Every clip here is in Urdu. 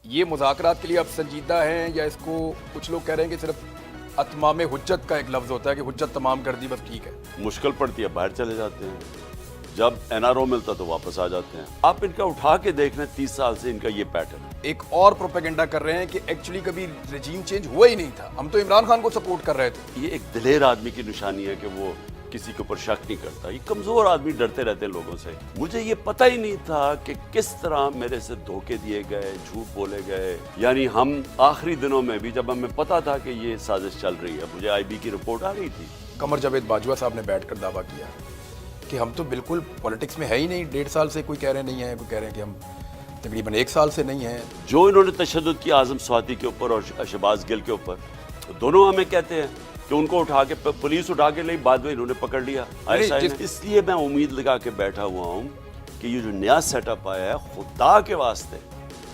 یہ مذاکرات کے لیے اب سنجیدہ ہیں یا اس کو کچھ لوگ کہہ رہے ہیں کہ صرف اتمام حجت کا ایک لفظ ہوتا ہے کہ حجت تمام کر دی بس ٹھیک ہے؟ مشکل پڑتی ہے باہر چلے جاتے ہیں، جب NRO ملتا تو واپس آ جاتے ہیں۔ آپ ان کا اٹھا کے دیکھ لیں، 30 سال سے ان کا یہ پیٹرن ہے۔ ایک اور پروپیگنڈا کر رہے ہیں کہ ایکچولی کبھی رجیم چینج ہوا ہی نہیں تھا، ہم تو عمران خان کو سپورٹ کر رہے تھے۔ یہ ایک دلیر آدمی کی نشانی ہے کہ وہ کسی کے اوپر شک نہیں کرتا۔ یہ کمزور آدمی ڈرتے رہتے ہیں لوگوں سے۔ مجھے یہ پتہ ہی نہیں تھا کہ کس طرح میرے سے دھوکے دیے گئے، جھوٹ بولے گئے۔ یعنی ہم آخری دنوں میں بھی جب ہمیں پتہ تھا کہ یہ سازش چل رہی ہے، مجھے IB کی رپورٹ آ رہی تھی۔ قمر جاوید باجوہ صاحب نے بیٹھ کر دعویٰ کیا کہ ہم تو بالکل پولیٹکس میں ہے ہی نہیں، 1.5 سال سے کوئی کہہ رہے نہیں ہیں، کوئی کہہ رہے ہیں کہ ہم تقریباً 1 سال سے نہیں ہیں۔ جو انہوں نے تشدد کیا اعظم سواتی کے اوپر اور شہباز گل کے اوپر، دونوں ہمیں کہتے ہیں کہ ان کو اٹھا کے پولیس اٹھا کے لئی، بعد میں انہوں نے پکڑ لیا۔ اس لیے میں امید لگا کے بیٹھا ہوا ہوں کہ یہ جو نیا سیٹ اپ آیا ہے، خدا کے واسطے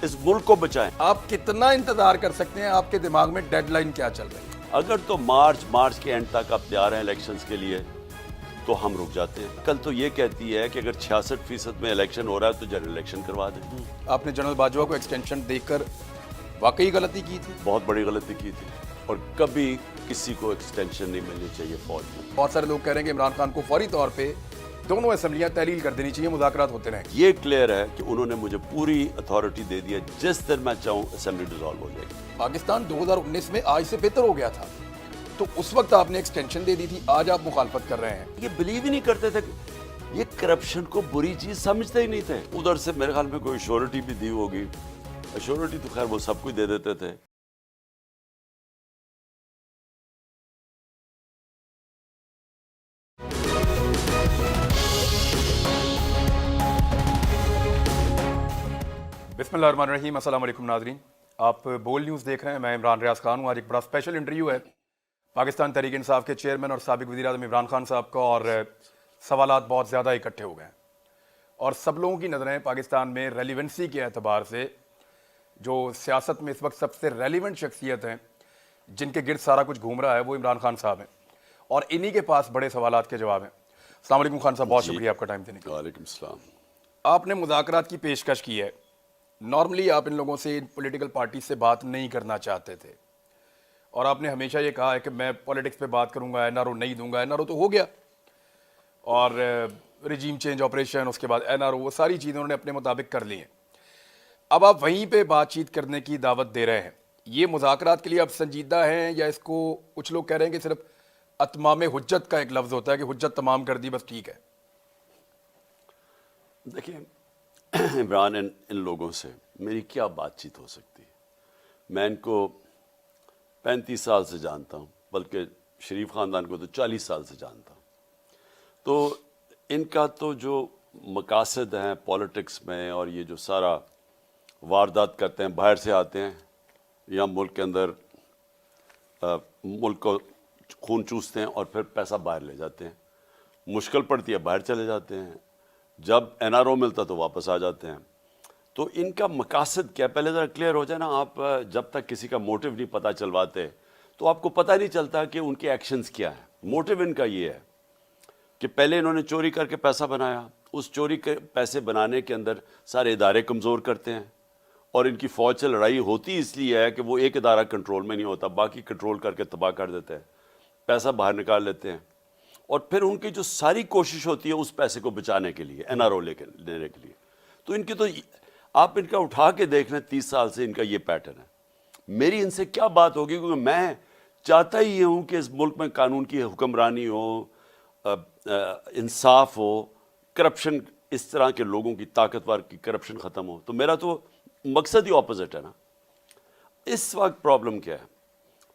اس ملک کو بچائیں۔ آپ کتنا انتظار کر سکتے ہیں؟ آپ کے دماغ میں ڈیڈ لائن کیا چل رہی ہے؟ اگر تو مارچ کے اینڈ تک آپ تیار ہیں الیکشنز کے لیے تو ہم رک جاتے ہیں۔ کل تو یہ کہتی ہے کہ اگر 66% میں الیکشن ہو رہا ہے تو جنرل الیکشن کروا دیں۔ آپ نے جنرل باجوہ کو ایکسٹینشن دے کر واقعی غلطی کی تھی؟ بہت بڑی غلطی کی تھی، اور کبھی کسی کو ایکسٹینشن نہیں ملنی چاہیے فوج میں۔ بہت سارے لوگ کہہ رہے ہیں کہ عمران خان کو فوری طور پہ دونوں اسمبلیاں تحلیل کر دینی چاہیے، مذاکرات ہوتے رہیں۔ یہ کلیئر ہے کہ انہوں نے مجھے پوری اتھارٹی دے دی ہے، جس دن میں چاہوں اسمبلی ڈیزالو ہو جائے گی۔ پاکستان 2019 میں آج سے بہتر ہو گیا تھا، تو اس وقت آپ نے ایکسٹینشن دے دی تھی، آج آپ مخالفت کر رہے ہیں۔ یہ بلیو ہی نہیں کرتے تھے، یہ کرپشن کو بری چیز سمجھتے ہی نہیں تھے۔ ادھر سے میرے خیال میں کوئی ایشورٹی بھی دی ہوگی، ایشورٹی تو خیر وہ سب کچھ دے دیتے تھے۔ بسم اللہ الرحمن الرحیم، السلام علیکم ناظرین، آپ بول نیوز دیکھ رہے ہیں، میں عمران ریاض خان ہوں۔ آج ایک بڑا اسپیشل انٹرویو ہے پاکستان تحریک انصاف کے چیئرمین اور سابق وزیر اعظم عمران خان صاحب کا، اور سوالات بہت زیادہ اکٹھے ہو گئے ہیں، اور سب لوگوں کی نظریں پاکستان میں ریلیونسی کے اعتبار سے جو سیاست میں اس وقت سب سے ریلیونٹ شخصیت ہیں، جن کے گرد سارا کچھ گھوم رہا ہے، وہ عمران خان صاحب ہیں، اور انہی کے پاس بڑے سوالات کے جواب ہیں۔ السلام علیکم خان صاحب، بہت شکریہ آپ کا ٹائم دینے کے لیے۔ وعلیکم السلام۔ آپ نے مذاکرات کی پیشکش کی ہے، نارملی آپ ان لوگوں سے پولیٹیکل پارٹی سے بات نہیں کرنا چاہتے تھے، اور آپ نے ہمیشہ یہ کہا ہے کہ میں پولیٹکس پہ بات کروں گا، NRO نہیں دوں گا۔ NRO تو ہو گیا، اور رجیم چینج آپریشن، اس کے بعد NRO، وہ ساری چیزیں انہوں نے اپنے مطابق کر لی ہیں۔ اب آپ وہیں پہ بات چیت کرنے کی دعوت دے رہے ہیں، یہ مذاکرات کے لیے اب سنجیدہ ہیں یا اس کو کچھ لوگ کہہ رہے ہیں کہ صرف اتمام حجت کا ایک لفظ ہوتا ہے کہ حجت تمام کر دی بس ٹھیک ہے؟ دیکھیں عمران، ان لوگوں سے میری کیا بات چیت ہو سکتی ہے؟ میں ان کو 35 سال سے جانتا ہوں، بلکہ شریف خاندان کو تو 40 سال سے جانتا ہوں۔ تو ان کا تو جو مقاصد ہیں پولیٹکس میں، اور یہ جو سارا واردات کرتے ہیں، باہر سے آتے ہیں یا ملک کے اندر ملک کو خون چوستے ہیں اور پھر پیسہ باہر لے جاتے ہیں۔ مشکل پڑتی ہے باہر چلے جاتے ہیں، جب NRO ملتا تو واپس آ جاتے ہیں۔ تو ان کا مقاصد کیا، پہلے ذرا کلیئر ہو جائے نا۔ آپ جب تک کسی کا موٹیو نہیں پتہ چلواتے تو آپ کو پتہ نہیں چلتا کہ ان کے ایکشنز کیا ہیں۔ موٹیو ان کا یہ ہے کہ پہلے انہوں نے چوری کر کے پیسہ بنایا، اس چوری کے پیسے بنانے کے اندر سارے ادارے کمزور کرتے ہیں، اور ان کی فوج سے لڑائی ہوتی اس لیے ہے کہ وہ ایک ادارہ کنٹرول میں نہیں ہوتا، باقی کنٹرول کر کے تباہ کر دیتے ہیں، پیسہ باہر نکال لیتے ہیں، اور پھر ان کی جو ساری کوشش ہوتی ہے اس پیسے کو بچانے کے لیے، NRO لینے کے لیے۔ تو ان کی تو آپ ان کا اٹھا کے دیکھ لیں، 30 سال سے ان کا یہ پیٹرن ہے۔ میری ان سے کیا بات ہوگی، کیونکہ میں چاہتا ہی یہ ہوں کہ اس ملک میں قانون کی حکمرانی ہو، انصاف ہو، کرپشن، اس طرح کے لوگوں کی طاقتور کی کرپشن ختم ہو۔ تو میرا تو مقصد ہی اپوزٹ ہے نا۔ اس وقت پرابلم کیا ہے؟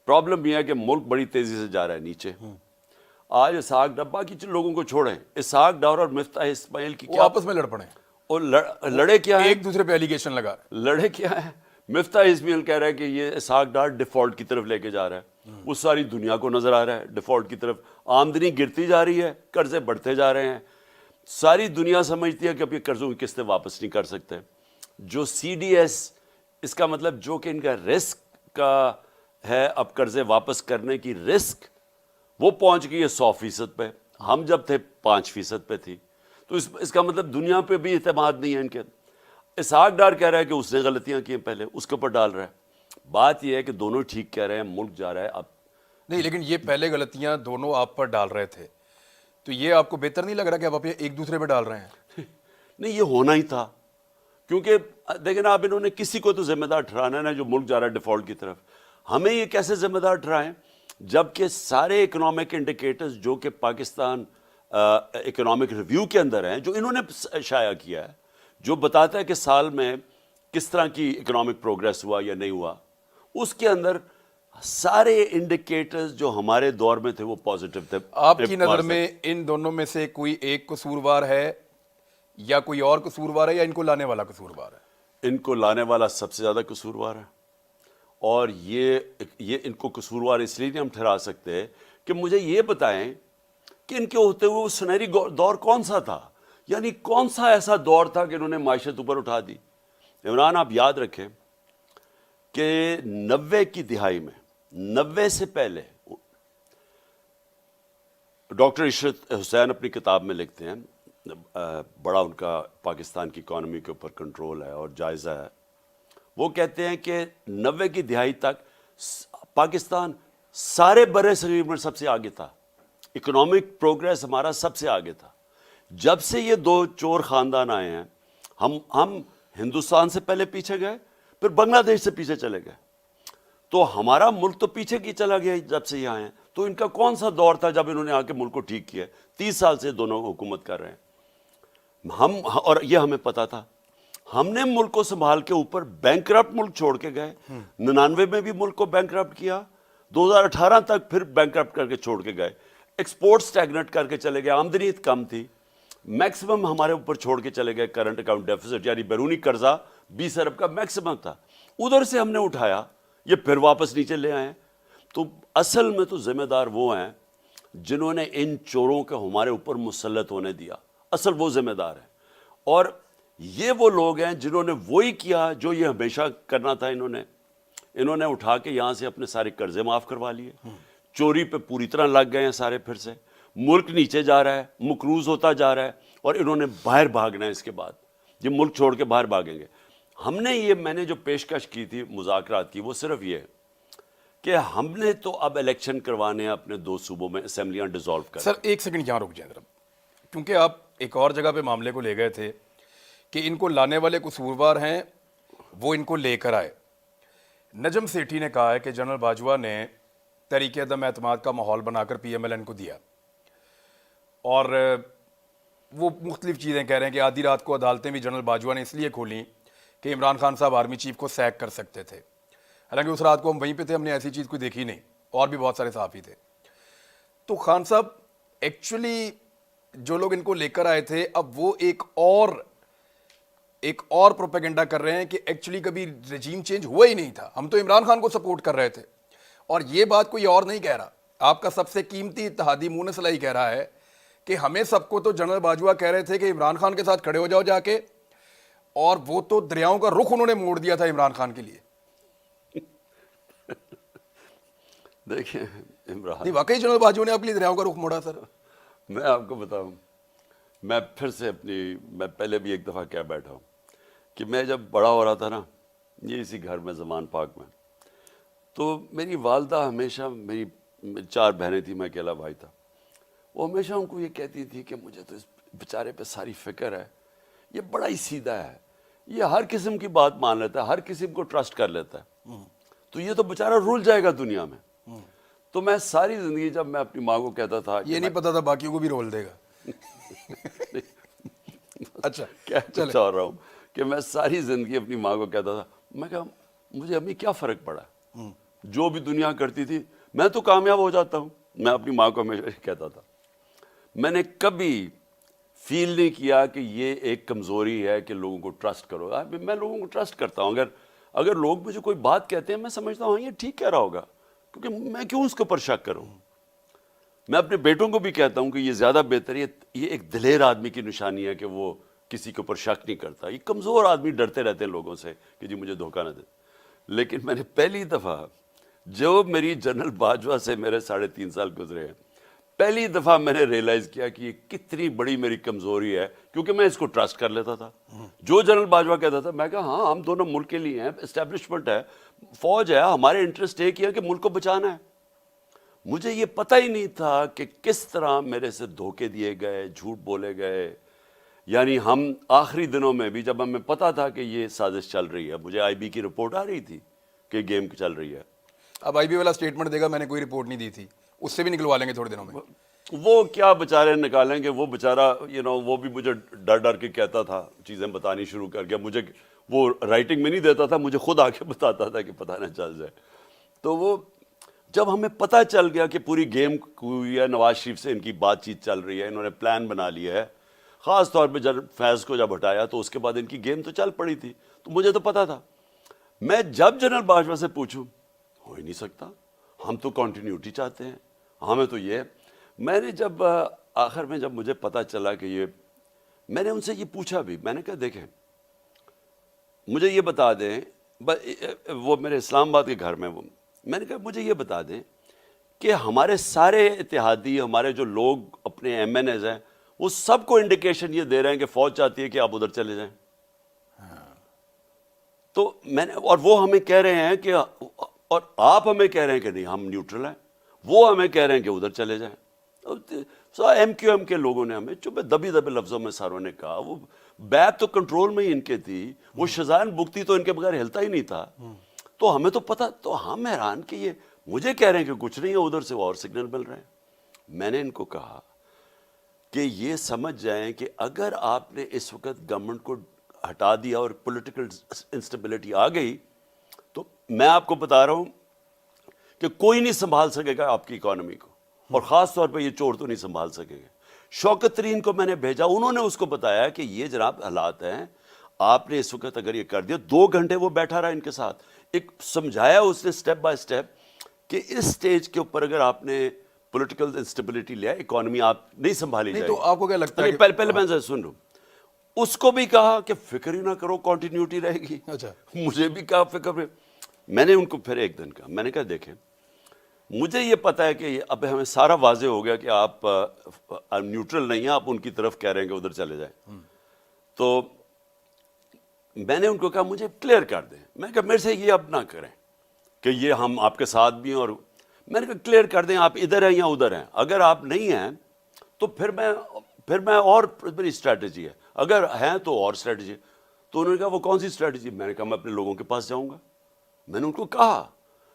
پرابلم یہ ہے کہ ملک بڑی تیزی سے جا رہا ہے نیچے۔ آج اسحاق ڈار، باقی لوگوں کو چھوڑیں، اسحاق ڈار اور مفتاح اسماعیل کی وہ کیا آپس میں لڑ پڑے، اور لڑے کیا ہیں؟ ایک دوسرے پہ ایلیگیشن لگا رہے ہیں۔ لڑے کیا ہے؟ مفتاح اسماعیل کہہ رہا ہے کہ یہ اسحاق ڈار ڈیفالٹ کی طرف لے کے جا رہا ہے، وہ ساری دنیا کو نظر آ رہا ہے ڈیفالٹ کی طرف، آمدنی گرتی جا رہی ہے، قرضے بڑھتے جا رہے ہیں، ساری دنیا سمجھتی ہے کہ اب یہ قرضوں کی قسطیں واپس نہیں کر سکتے۔ جو CDS، اس کا مطلب جو کہ ان کا رسک کا ہے، اب قرضے واپس کرنے کی رسک، وہ پہنچ گئی ہے 100% پہ، ہم جب تھے 5% پہ تھی۔ تو اس کا مطلب دنیا پہ بھی اعتماد نہیں ہے ان کے۔ اسحاق ڈار کہہ رہا ہے کہ اس نے غلطیاں کی ہیں پہلے، اس کے اوپر ڈال رہا ہے۔ بات یہ ہے کہ دونوں ٹھیک کہہ رہے ہیں، ملک جا رہا ہے اب۔ نہیں لیکن یہ پہلے غلطیاں دونوں آپ پر ڈال رہے تھے، تو یہ آپ کو بہتر نہیں لگ رہا کہ آپ ایک دوسرے پہ ڈال رہے ہیں؟ نہیں، یہ ہونا ہی تھا، کیونکہ دیکھیں نا، آپ انہوں نے کسی کو تو ذمہ دار ٹھہرانا ہے نا، جو ملک جا رہا ہے ڈیفالٹ کی طرف۔ ہمیں یہ کیسے ذمہ دار ٹھہرائیں جبکہ سارے اکنامک انڈیکیٹرز جو کہ پاکستان اکنامک ریویو کے اندر ہیں، جو انہوں نے شائع کیا ہے، جو بتاتا ہے کہ سال میں کس طرح کی اکنامک پروگریس ہوا یا نہیں ہوا، اس کے اندر سارے انڈیکیٹرز جو ہمارے دور میں تھے وہ پازیٹیو تھے۔ آپ کی نظر میں ان دونوں میں سے کوئی ایک قصوروار ہے یا کوئی اور قصوروار ہے یا ان کو لانے والا قصوروار ہے؟ ان کو لانے والا سب سے زیادہ قصوروار ہے، اور یہ ان کو قصوروار اس لیے نہیں ہم ٹھہرا سکتے کہ مجھے یہ بتائیں کہ ان کے ہوتے ہوئے وہ سنہری دور کون سا تھا، یعنی کون سا ایسا دور تھا کہ انہوں نے معیشت اوپر اٹھا دی۔ عمران، آپ یاد رکھیں کہ 90 کی دہائی میں، 90 سے پہلے، ڈاکٹر عشرت حسین اپنی کتاب میں لکھتے ہیں، بڑا ان کا پاکستان کی اکانومی کے اوپر کنٹرول ہے اور جائزہ ہے، وہ کہتے ہیں کہ 90 کی دہائی تک پاکستان سارے برِ صغیر میں سب سے آگے تھا، اکنامک پروگریس ہمارا سب سے آگے تھا۔ جب سے یہ دو چور خاندان آئے ہیں، ہم ہندوستان سے پہلے پیچھے گئے، پھر بنگلہ دیش سے پیچھے چلے گئے، تو ہمارا ملک تو پیچھے کی چلا گیا جب سے یہ آئے ہیں۔ تو ان کا کون سا دور تھا جب انہوں نے آ کے ملک کو ٹھیک کیا؟ 30 سال سے دونوں حکومت کر رہے ہیں اور یہ ہمیں پتا تھا۔ ہم نے ملک کو سنبھال کے اوپر بینکرپٹ ملک چھوڑ کے گئے، 99 میں بھی ملک کو بینکرپٹ کیا، 2018 تک پھر بینکرپٹ کر کے چھوڑ کے گئے، ایکسپورٹ سٹیگنٹ کر کے چلے گئے، آمدنی کم تھی، میکسیمم ہمارے اوپر چھوڑ کے چلے گئے کرنٹ اکاؤنٹ ڈیفیسٹ، یعنی بیرونی قرضہ 20 ارب کا میکسیمم تھا، ادھر سے ہم نے اٹھایا، یہ پھر واپس نیچے لے آئے ہیں۔ تو اصل میں تو ذمہ دار وہ ہیں جنہوں نے ان چوروں کو ہمارے اوپر مسلط ہونے دیا، اصل وہ ذمہ دار ہیں، اور یہ وہ لوگ ہیں جنہوں نے وہی کیا جو یہ ہمیشہ کرنا تھا۔ انہوں نے اٹھا کے یہاں سے اپنے سارے قرضے معاف کروا لیے، چوری پہ پوری طرح لگ گئے ہیں سارے، پھر سے ملک نیچے جا رہا ہے، مقروض ہوتا جا رہا ہے، اور انہوں نے باہر بھاگنا ہے، اس کے بعد یہ ملک چھوڑ کے باہر بھاگیں گے۔ میں نے جو پیشکش کی تھی مذاکرات کی، وہ صرف یہ کہ ہم نے تو اب الیکشن کروانے ہیں اپنے 2 صوبوں میں، اسمبلیاں ڈیزالو کر۔ سر ایک سیکنڈ یہاں رک جائیں ذرا، کیونکہ آپ ایک اور جگہ پہ معاملے کو لے گئے تھے کہ ان کو لانے والے قصوروار ہیں، وہ ان کو لے کر آئے۔ نجم سیٹھی نے کہا ہے کہ جنرل باجوہ نے تحریک عدم اعتماد کا ماحول بنا کر پی ایم ایل این کو دیا، اور وہ مختلف چیزیں کہہ رہے ہیں کہ آدھی رات کو عدالتیں بھی جنرل باجوہ نے اس لیے کھولیں کہ عمران خان صاحب آرمی چیف کو سیک کر سکتے تھے، حالانکہ اس رات کو ہم وہیں پہ تھے، ہم نے ایسی چیز کوئی دیکھی نہیں، اور بھی بہت سارے صحافی تھے۔ تو خان صاحب ایکچولی جو لوگ ان کو لے کر آئے تھے، اب وہ ایک اور پروپیگنڈا کر رہے ہیں کہ ایکچولی کبھی رجیم چینج ہوا ہی نہیں تھا، ہم تو عمران خان کو سپورٹ کر رہے تھے، اور یہ بات کوئی اور نہیں کہہ رہا، آپ کا سب سے قیمتی اتحادی مونس علیٰ کہہ رہا ہے کہ ہمیں سب کو تو جنرل باجوہ کہہ رہے تھے کہ عمران خان کے ساتھ کھڑے ہو جاؤ جا کے، اور وہ تو دریاؤں کا رخ انہوں نے موڑ دیا تھا عمران خان کے لیے۔ دیکھیں عمران، نہیں واقعی جنرل باجوہ نے اپنی دریاؤں کا رخ موڑا سر۔ میں آپ کو بتاؤں، میں پھر سے میں پہلے بھی ایک دفعہ کہہ بیٹھا ہوں کہ میں جب بڑا ہو رہا تھا نا، یہ اسی گھر میں زمان پاک میں، تو میری والدہ ہمیشہ، میری 4 بہنیں تھیں، میں اکیلا بھائی تھا، وہ ہمیشہ ان کو یہ کہتی تھی کہ مجھے تو اس بیچارے پہ ساری فکر ہے، یہ بڑا ہی سیدھا ہے، یہ ہر قسم کی بات مان لیتا ہے، ہر قسم کو ٹرسٹ کر لیتا ہے، تو یہ تو بیچارہ رول جائے گا دنیا میں۔ تو میں ساری زندگی جب میں اپنی ماں کو کہتا تھا، یہ نہیں پتا تھا باقیوں کو بھی رول دے گا۔ اچھا کہنا چاہ رہا ہوں کہ میں ساری زندگی اپنی ماں کو کہتا تھا، میں کہا مجھے امی کیا فرق پڑا، جو بھی دنیا کرتی تھی میں تو کامیاب ہو جاتا ہوں۔ میں اپنی ماں کو ہمیشہ کہتا تھا، میں نے کبھی فیل نہیں کیا کہ یہ ایک کمزوری ہے کہ لوگوں کو ٹرسٹ کرو۔ میں لوگوں کو ٹرسٹ کرتا ہوں، اگر لوگ مجھے کوئی بات کہتے ہیں میں سمجھتا ہوں یہ ٹھیک کہہ رہا ہوگا، کیونکہ میں کیوں اس کے اوپر شک کروں۔ میں اپنے بیٹوں کو بھی کہتا ہوں کہ یہ زیادہ بہتر ہے، یہ ایک دلیر آدمی کی نشانی ہے کہ وہ کسی کے اوپر شک نہیں کرتا، یہ کمزور آدمی ڈرتے رہتے ہیں لوگوں سے کہ جی مجھے دھوکہ نہ دے۔ لیکن میں نے پہلی دفعہ جو میری جنرل باجوہ سے میرے 3.5 سال گزرے ہیں، پہلی دفعہ میں نے ریئلائز کیا کہ یہ کتنی بڑی میری کمزوری ہے، کیونکہ میں اس کو ٹرسٹ کر لیتا تھا. جو جنرل باجوہ کہتا تھا میں کہا ہاں ہم دونوں ملک کے لیے ہیں، اسٹیبلشمنٹ ہے، فوج ہے، ہمارے انٹرسٹ ایک ہی ہے کہ ملک کو بچانا ہے. مجھے یہ پتہ ہی نہیں تھا کہ کس طرح میرے سے دھوکے دیے گئے، جھوٹ بولے گئے. یعنی ہم آخری دنوں میں بھی جب ہمیں پتہ تھا کہ یہ سازش چل رہی ہے، مجھے آئی بی کی رپورٹ آ رہی تھی کہ گیم چل رہی ہے. اب آئی بی والا اسٹیٹمنٹ دے گا میں نے کوئی رپورٹ نہیں دی تھی، اس سے بھی نکلوا لیں گے تھوڑے دنوں میں. وہ کیا بیچارے نکالیں گے، وہ بیچارہ وہ بھی مجھے ڈر ڈر کے کہتا تھا، چیزیں بتانی شروع کر گیا. مجھے وہ رائٹنگ میں نہیں دیتا تھا، مجھے خود آ کے بتاتا تھا کہ پتہ نہ چل جائے. تو وہ جب ہمیں پتہ چل گیا کہ پوری گیم ہوئی ہے، نواز شریف سے ان کی بات چیت چل رہی ہے، انہوں نے پلان بنا لیا ہے، خاص طور پہ جب فیض کو جب ہٹایا تو اس کے بعد ان کی گیم تو چل پڑی تھی. تو مجھے تو پتہ تھا. میں جب جنرل باجوہ سے پوچھوں ہو ہی نہیں سکتا، ہم تو کنٹینیوٹی چاہتے ہیں، ہمیں تو یہ. میں نے جب آخر میں جب مجھے پتہ چلا کہ یہ، میں نے ان سے یہ پوچھا بھی، میں نے کہا دیکھیں مجھے یہ بتا دیں، وہ میرے اسلام آباد کے گھر میں، وہ میں نے کہا مجھے یہ بتا دیں کہ ہمارے سارے اتحادی، ہمارے جو لوگ اپنے ایم این ایز ہیں، وہ سب کو انڈیکیشن یہ دے رہے ہیں کہ فوج چاہتی ہے کہ آپ ادھر چلے جائیں. تو میں نے، اور وہ ہمیں کہہ رہے ہیں کہ، اور آپ ہمیں کہہ رہے ہیں کہ نہیں ہم نیوٹرل ہیں، وہ ہمیں کہہ رہے ہیں کہ ادھر چلے جائیں. ایم کیو ایم کے لوگوں نے ہمیں چپے دبی دبے لفظوں میں ساروں نے کہا. وہ بیک تو کنٹرول میں ہی ان کے تھی، وہ شزان بگتی تو ان کے بغیر ہلتا ہی نہیں تھا. تو ہمیں تو پتہ، تو ہم حیران کہ یہ مجھے کہہ رہے ہیں کہ کچھ نہیں ہے، ادھر سے اور سگنل مل رہے ہیں. میں نے ان کو کہا کہ یہ سمجھ جائیں کہ اگر آپ نے اس وقت گورنمنٹ کو ہٹا دیا اور پولیٹیکل انسٹیبلٹی آ گئی، تو میں آپ کو بتا رہا ہوں کہ کوئی نہیں سنبھال سکے گا آپ کی اکانومی کو، اور خاص طور پہ یہ چور تو نہیں سنبھال سکے گا. شوکت ترین کو میں نے بھیجا، انہوں نے اس کو بتایا کہ یہ جناب حالات ہیں، آپ نے اس وقت اگر یہ کر دیا. 2 گھنٹے وہ بیٹھا رہا ان کے ساتھ، ایک سمجھایا اس نے اسٹیپ بائی اسٹیپ کہ اس سٹیج کے اوپر اگر آپ نے پولیٹیکل انسٹیبلٹی لیا، اکانومی آپ نہیں سنبھالی جائے گی. تو آپ کو کیا لگتا ہے کہ پہلے میں سن لوں. اس کو بھی کہا کہ فکر ہی نہ کرو، کنٹینیوٹی رہے گی. اچھا، مجھے بھی کہا فکر میں. میں نے ان کو پھر ایک دن کہا، میں نے کہا دیکھیں مجھے یہ پتہ ہے کہ اب ہمیں سارا واضح ہو گیا کہ آپ نیوٹرل نہیں ہیں، آپ ان کی طرف کہہ رہے ہیں کہ ادھر چلے جائیں. تو میں نے ان کو کہا مجھے کلیئر کر دیں. میں نے کہا میرے سے یہ اب نہ کریں کہ یہ ہم آپ کے ساتھ بھی ہیں، اور میں نے کہا کلیئر کر دیں آپ ادھر ہیں یا ادھر ہیں. اگر آپ نہیں ہیں تو پھر میں اور میری اسٹریٹجی ہے، اگر ہیں تو اور اسٹریٹجی. تو انہوں نے کہا وہ کون سی اسٹریٹجی؟ میں نے کہا میں اپنے لوگوں کے پاس جاؤں گا. میں نے ان کو کہا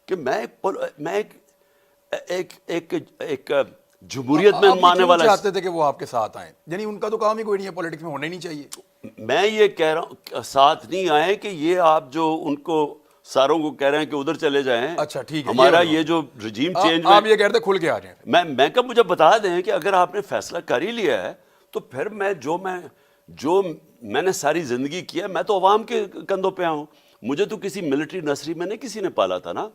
کہ میں ایک جمہوریت میں ماننے والا چاہتے تھے کہ وہ آپ کے ساتھ آئیں، یعنی ان کا تو کام ہی کوئی نہیں ہے، پولیٹکس میں ہونا ہی نہیں چاہیے. میں یہ کہہ رہا ہوں ساتھ نہیں آئے کہ یہ آپ جو ان کو ساروں کو کہہ رہے ہیں کہ ادھر چلے جائیں. اچھا ٹھیک ہے، ہمارا یہ جو رجیم چینج آپ یہ کہتے کھل کے آ جائیں. میں کہا مجھے بتا دیں کہ اگر آپ نے فیصلہ کر ہی لیا ہے تو پھر جو میں نے ساری زندگی کیا، میں تو عوام کے کندھوں پہ ہوں. مجھے تو کسی ملٹری نرسری میں نہیں کسی نے پالا تھا نا.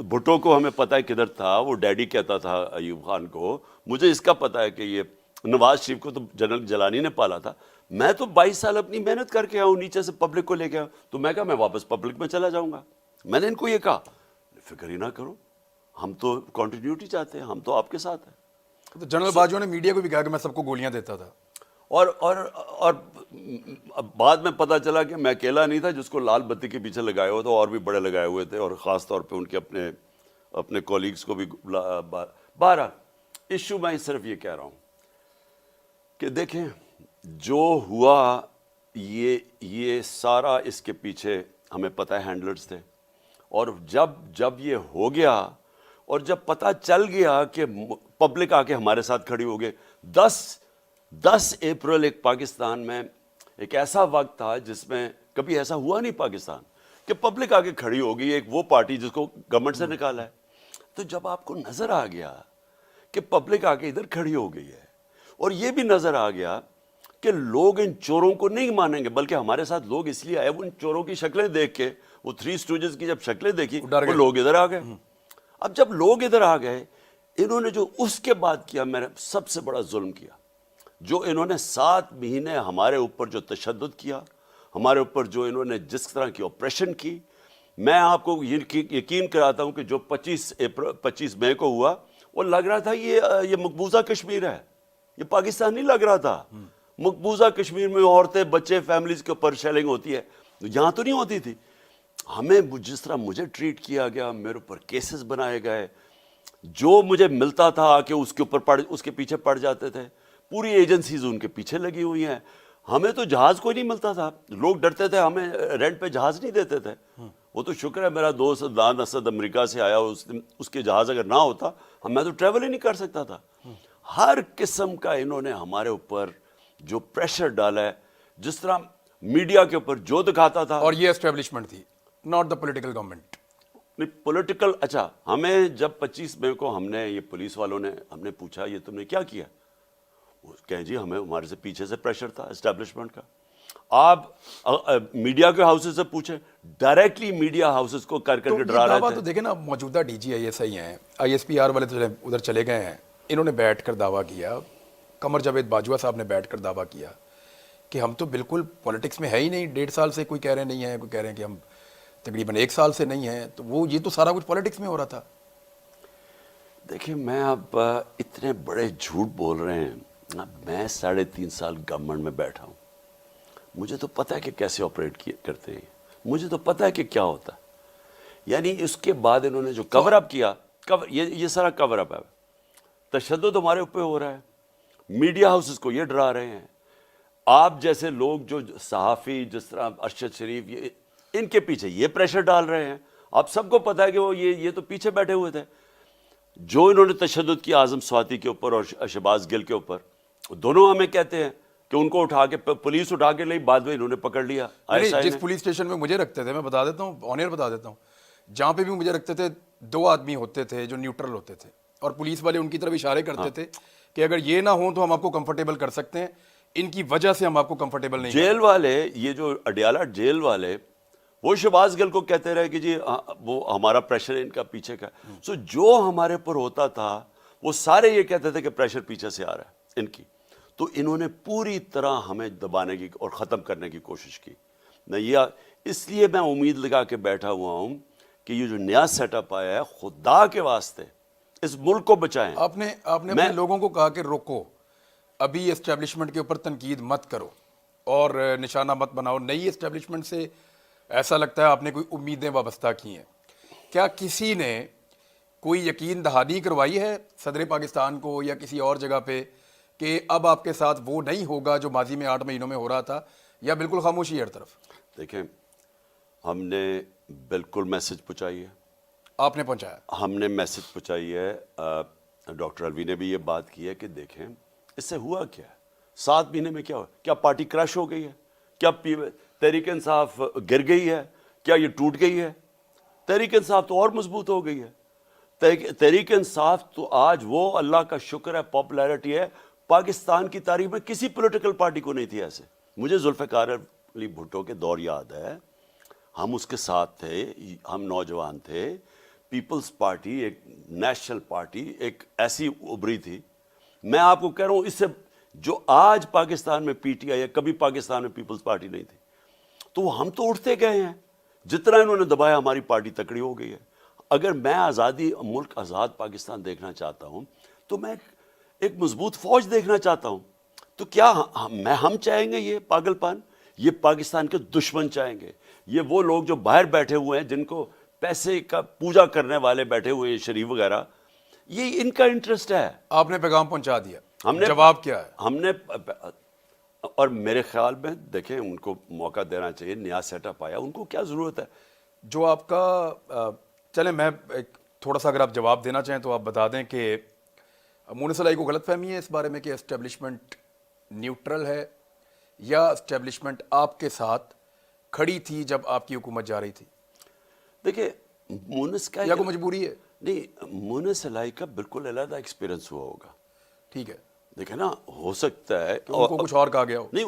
بھٹو کو ہمیں پتہ ہے کدھر تھا، وہ ڈیڈی کہتا تھا ایوب خان کو. مجھے اس کا پتہ ہے کہ یہ نواز شریف کو تو جنرل جیلانی نے پالا تھا. میں تو 22 سال اپنی محنت کر کے آؤں، نیچے سے پبلک کو لے کے آؤں. تو میں کہا میں واپس پبلک میں چلا جاؤں گا. میں نے ان کو یہ کہا فکر ہی نہ کرو، ہم تو کنٹینیوٹی چاہتے ہیں، ہم تو آپ کے ساتھ ہیں. تو جنرل باجوہ نے میڈیا کو بھی کہا کہ میں سب کو گولیاں دیتا تھا. اور بعد میں پتہ چلا کہ میں اکیلا نہیں تھا جس کو لال بتی کے پیچھے لگائے ہوئے تھے، اور بھی بڑے لگائے ہوئے تھے، اور خاص طور پہ ان کے اپنے کولیگز کو بھی. بہرحال ایشو میں صرف یہ کہہ رہا ہوں کہ دیکھیں جو ہوا یہ سارا اس کے پیچھے ہمیں پتہ ہے ہینڈلرز تھے. اور جب یہ ہو گیا اور جب پتہ چل گیا کہ پبلک آ کے ہمارے ساتھ کھڑی ہو گئے. 10 اپریل ایک پاکستان میں ایک ایسا وقت تھا جس میں کبھی ایسا ہوا نہیں پاکستان کہ پبلک آ کے کھڑی ہو گئی، ایک وہ پارٹی جس کو گورنمنٹ سے نکالا ہے. تو جب آپ کو نظر آ گیا کہ پبلک آ کے ادھر کھڑی ہو گئی ہے، اور یہ بھی نظر آ گیا کہ لوگ ان چوروں کو نہیں مانیں گے، بلکہ ہمارے ساتھ لوگ اس لیے آئے، وہ ان چوروں کی شکلیں دیکھ کے، وہ 3 اسٹوجز کی جب شکلیں دیکھی وہ لوگ ادھر آ گئے. اب جب لوگ ادھر آ گئے، انہوں نے جو اس کے بعد کیا، میں نے سب سے بڑا ظلم کیا. جو انہوں نے 7 مہینے ہمارے اوپر جو تشدد کیا، ہمارے اوپر جو انہوں نے جس طرح کی آپریشن کی، میں آپ کو یقین کراتا ہوں کہ جو 25 مئی کو ہوا وہ لگ رہا تھا یہ مقبوضہ کشمیر ہے، یہ پاکستان نہیں لگ رہا تھا. مقبوضہ کشمیر میں عورتیں بچے فیملیز کے اوپر شیلنگ ہوتی ہے، یہاں تو نہیں ہوتی تھی. ہمیں جس طرح مجھے ٹریٹ کیا گیا، میرے اوپر کیسز بنائے گئے، جو مجھے ملتا تھا آ کے اس کے پیچھے پڑ جاتے تھے. پوری ایجنسیز ان کے پیچھے لگی ہوئی ہیں. ہمیں تو جہاز کوئی نہیں ملتا تھا، لوگ ڈرتے تھے، ہمیں رینٹ پہ جہاز نہیں دیتے تھے. وہ تو شکر ہے میرا دوست عدنان اسد امریکہ سے آیا، اس کے جہاز اگر نہ ہوتا میں تو ٹریول ہی نہیں کر سکتا تھا. ہر قسم کا انہوں نے ہمارے اوپر جو پریشر ڈالا ہے، جس طرح میڈیا کے اوپر جو دکھاتا تھا. اور یہ اسٹیبلشمنٹ تھی، not the political government. Political. اچھا، ہمیں جب 25 مئی کو ہم نے یہ پولیس والوں نے ہم نے پوچھا یہ تم نے کیا کیا، وہ کہیں جی ہمارے سے پیچھے سے پریشر تھا اسٹیبلشمنٹ کا. آپ میڈیا کے ہاؤسز سے پوچھیں، ڈائریکٹلی میڈیا ہاؤسز کو کر کے ڈرا رہے تھے. تو دیکھیں نا، موجودہ ڈی جی ISI ہیں، ISPR والے تو ادھر چلے گئے ہیں، انہوں نے بیٹھ کر دعویٰ کیا، قمر جاوید باجوہ صاحب نے بیٹھ کر دعویٰ کیا کہ ہم تو بالکل پولیٹکس میں ہے ہی نہیں. 1.5 سال سے کوئی کہہ رہے نہیں ہیں، کوئی کہہ رہے ہیں کہ ہم تقریباً 1 سال سے نہیں ہیں. تو یہ تو سارا کچھ پولیٹکس میں ہو رہا تھا. دیکھیں، میں اب اتنے بڑے جھوٹ بول رہے ہیں. میں 3.5 سال گورنمنٹ میں بیٹھا ہوں، مجھے تو پتہ ہے کہ کیسے آپریٹ کرتے ہیں، مجھے تو پتہ ہے کہ کیا ہوتا ہے. یعنی اس کے بعد انہوں نے جو کور اپ کیا، یہ سارا کور اپ ہے. تشدد ہمارے اوپر ہو رہا ہے، میڈیا ہاؤسز کو یہ ڈرا رہے ہیں. آپ جیسے لوگ جو صحافی جس طرح ارشد شریف، ان کے پیچھے یہ پریشر ڈال رہے ہیں. آپ سب کو پتہ ہے کہ وہ یہ تو پیچھے بیٹھے ہوئے تھے. جو انہوں نے تشدد کیا اعظم سواتی کے اوپر اور شہباز گل کے اوپر، دونوں ہمیں کہتے ہیں کہ ان کو اٹھا کے پولیس اٹھا کے لئی، بعد میں انہوں نے پکڑ لیا. جس پولیس اسٹیشن میں مجھے رکھتے تھے، میں بتا دیتا ہوں، آن ایئر بتا دیتا ہوں، جہاں پہ بھی مجھے رکھتے تھے 2 آدمی ہوتے تھے جو نیوٹرل ہوتے تھے، اور پولیس والے ان کی طرف اشارے کرتے تھے کہ اگر یہ نہ ہوں تو ہم آپ کو کمفرٹیبل کر سکتے ہیں، ان کی وجہ سے ہم آپ کو کمفرٹیبل نہیں. جیل والے، یہ جو اڈیالہ جیل والے، وہ شہباز گل کو کہتے رہے کہ جی وہ ہمارا پریشر ان کا پیچھے کا. سو جو ہمارے پر ہوتا تھا وہ سارے یہ کہتے تھے کہ پریشر پیچھے سے آ رہا ہے ان کی. تو انہوں نے پوری طرح ہمیں دبانے کی اور ختم کرنے کی کوشش کی. اس لیے میں امید لگا کے بیٹھا ہوا ہوں کہ یہ جو نیا سیٹ اپ آیا ہے، خدا کے واسطے اس ملک کو بچائیں. آپ نے اپنے لوگوں کو کہا کہ روکو، ابھی اسٹیبلشمنٹ کے اوپر تنقید مت کرو اور نشانہ مت بناؤ. نئی اسٹیبلشمنٹ سے ایسا لگتا ہے آپ نے کوئی امیدیں وابستہ کی ہیں. کیا کسی نے کوئی یقین دہانی کروائی ہے صدر پاکستان کو یا کسی اور جگہ پہ کہ اب آپ کے ساتھ وہ نہیں ہوگا جو ماضی میں 8 مہینوں میں ہو رہا تھا، یا بالکل خاموشی ہر طرف؟ دیکھیں، ہم نے بالکل میسج پہنچائی ہے. آپ نے پہنچایا؟ ہم نے میسج پہنچائی ہے. ڈاکٹر الوی نے بھی یہ بات کی ہے کہ دیکھیں اس سے ہوا کیا ہے. 7 مہینے میں کیا ہوا؟ کیا پارٹی کرش ہو گئی ہے؟ کیا تحریک انصاف گر گئی ہے؟ کیا یہ ٹوٹ گئی ہے؟ تحریک انصاف تو اور مضبوط ہو گئی ہے. تحریک انصاف تو آج وہ اللہ کا شکر ہے پاپولیرٹی ہے. پاکستان کی تاریخ میں کسی پولیٹیکل پارٹی کو نہیں تھی ایسے. مجھے ذوالفقار علی بھٹو کے دور یاد ہے، ہم اس کے ساتھ تھے، ہم نوجوان تھے. پیپلز پارٹی ایک نیشنل پارٹی ایک ایسی ابھری تھی. میں آپ کو کہہ رہا ہوں، اس سے جو آج پاکستان میں PTI ہے، کبھی پاکستان میں پیپلز پارٹی نہیں تھی. تو ہم تو اٹھتے گئے ہیں. جتنا انہوں نے دبایا ہماری پارٹی تکڑی ہو گئی ہے. اگر میں آزادی، ملک آزاد پاکستان دیکھنا چاہتا ہوں تو میں ایک مضبوط فوج دیکھنا چاہتا ہوں. تو کیا ہم چاہیں گے یہ پاگل پن؟ یہ پاکستان کے دشمن چاہیں گے. یہ وہ لوگ جو باہر بیٹھے ہوئے ہیں، جن کو پیسے کا پوجا کرنے والے بیٹھے ہوئے ہیں، شریف وغیرہ، یہ ان کا انٹرسٹ ہے. آپ نے پیغام پہنچا دیا، ہم نے جواب کیا ہے؟ ہم نے، اور میرے خیال میں دیکھیں ان کو موقع دینا چاہیے. نیا سیٹ اپ آیا، ان کو کیا ضرورت ہے؟ جو آپ کا چلیں، میں تھوڑا سا اگر آپ جواب دینا چاہیں تو آپ بتا دیں کہ مونس علائی کو غلط فہمی ہے اس بارے میں کہ اسٹیبلشمنٹ نیوٹرل ہے، یا اسٹیبلشمنٹ آپ کے ساتھ کھڑی تھی جب آپ کی حکومت جا رہی تھی؟ دیکھیں، مونس کا یا کوئی مجبوری ہے؟ نہیں، مونس علائی کا بالکل علیحدہ ایکسپیرینس ہوا ہوگا. ٹھیک ہے، دیکھیں نا، ہو سکتا ہے ان کو کچھ اور کہا گیا ہو. نہیں،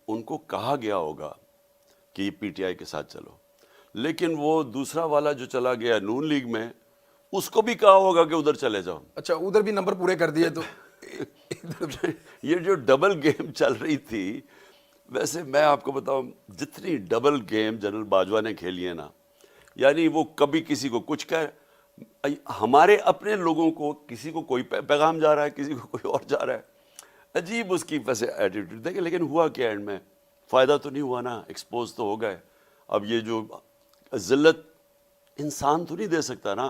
ان کو کہا گیا ہوگا کہ یہ PTI کے ساتھ چلو. لیکن وہ دوسرا والا جو چلا گیا نون لیگ میں، اس کو بھی کہا ہوگا کہ ادھر چلے جاؤ. اچھا، ادھر بھی نمبر پورے کر دیے تو یہ جو ڈبل گیم چل رہی تھی، ویسے میں آپ کو بتاؤں، جتنی ڈبل گیم جنرل باجوہ نے کھیلی ہے نا، یعنی وہ کبھی کسی کو کچھ کہہ، ہمارے اپنے لوگوں کو کسی کو کوئی پیغام جا رہا ہے, کسی کو کوئی اور جا رہا ہے, عجیب اس کی ویسے ایٹیٹیوڈ دیکھیں. لیکن ہوا کیا اینڈ میں, فائدہ تو نہیں ہوا نا, ایکسپوز تو ہو گئے. اب یہ جو ذلت انسان تو نہیں دے سکتا نا.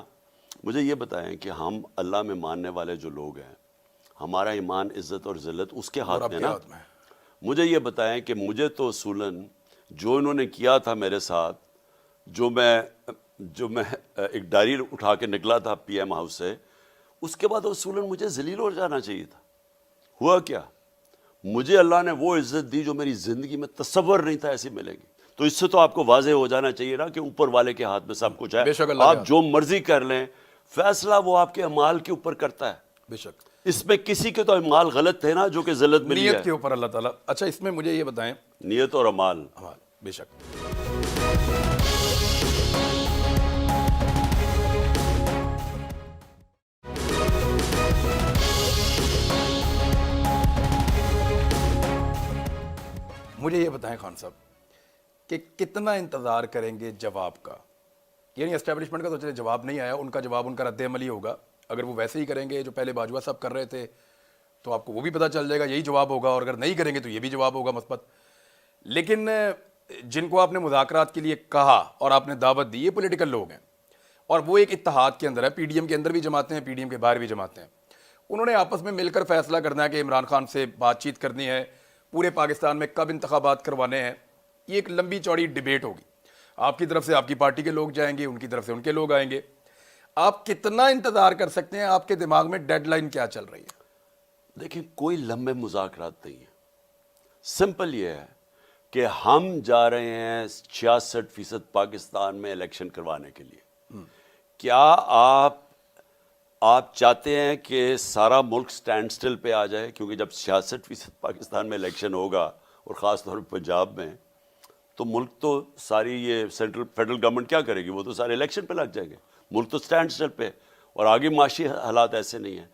مجھے یہ بتائیں کہ ہم اللہ میں ماننے والے جو لوگ ہیں, ہمارا ایمان, عزت اور ذلت اس کے ہاتھ میں نا. مجھے یہ بتائیں کہ مجھے تو اصولاً جو انہوں نے کیا تھا میرے ساتھ, جو میں ایک ڈائری اٹھا کے نکلا تھا پی ایم ہاؤس سے, اس کے بعد اصولاً مجھے ذلیل ہو جانا چاہیے تھا. ہوا کیا, مجھے اللہ نے وہ عزت دی جو میری زندگی میں تصور نہیں تھا ایسی ملے گی. تو اس سے تو آپ کو واضح ہو جانا چاہیے نا کہ اوپر والے کے ہاتھ میں سب کچھ ہے. آپ جو مرضی کر لیں, فیصلہ وہ آپ کے اعمال کے اوپر کرتا ہے. بے شک اس میں کسی کے تو اعمال غلط تھے نا جو کہ ذلت ملی ہے. نیت کے اوپر اللہ تعالیٰ. اچھا اس میں مجھے یہ بتائیں, نیت اور اعمال. بے شک مجھے یہ بتائیں خان صاحب کہ کتنا انتظار کریں گے جواب کا. یعنی اسٹیبلشمنٹ کا تو چلے جواب نہیں آیا, ان کا جواب ان کا رد عمل ہی ہوگا. اگر وہ ویسے ہی کریں گے جو پہلے باجوہ صاحب کر رہے تھے تو آپ کو وہ بھی پتہ چل جائے گا یہی جواب ہوگا, اور اگر نہیں کریں گے تو یہ بھی جواب ہوگا مثبت. لیکن جن کو آپ نے مذاکرات کے لیے کہا اور آپ نے دعوت دی, یہ پولیٹیکل لوگ ہیں اور وہ ایک اتحاد کے اندر ہے. پی ڈی ایم کے اندر بھی جماعتیں ہیں, پی ڈی ایم کے باہر بھی جماعتیں ہیں. انہوں نے آپس میں مل کر فیصلہ کرنا ہے کہ عمران خان سے بات چیت کرنی ہے, پورے پاکستان میں کب انتخابات کروانے ہیں. یہ ایک لمبی چوڑی ڈیبیٹ ہوگی. آپ کی طرف سے آپ کی پارٹی کے لوگ جائیں گے, ان کی طرف سے ان کے لوگ آئیں گے. آپ کتنا انتظار کر سکتے ہیں؟ آپ کے دماغ میں ڈیڈ لائن کیا چل رہی ہے؟ دیکھیں, کوئی لمبے مذاکرات نہیں ہیں. سمپل یہ ہے کہ ہم جا رہے ہیں 66% پاکستان میں الیکشن کروانے کے لیے. کیا آپ چاہتے ہیں کہ سارا ملک سٹینڈ سٹل پہ آ جائے؟ کیونکہ جب 66% پاکستان میں الیکشن ہوگا, اور خاص طور پہ پنجاب میں, تو ملک تو ساری یہ فیڈرل گورنمنٹ کیا کرے گی؟ وہ تو سارے الیکشن پہ لگ جائیں گے. ملک تو سٹینڈ سٹل پہ, اور آگے معاشی حالات ایسے نہیں ہیں.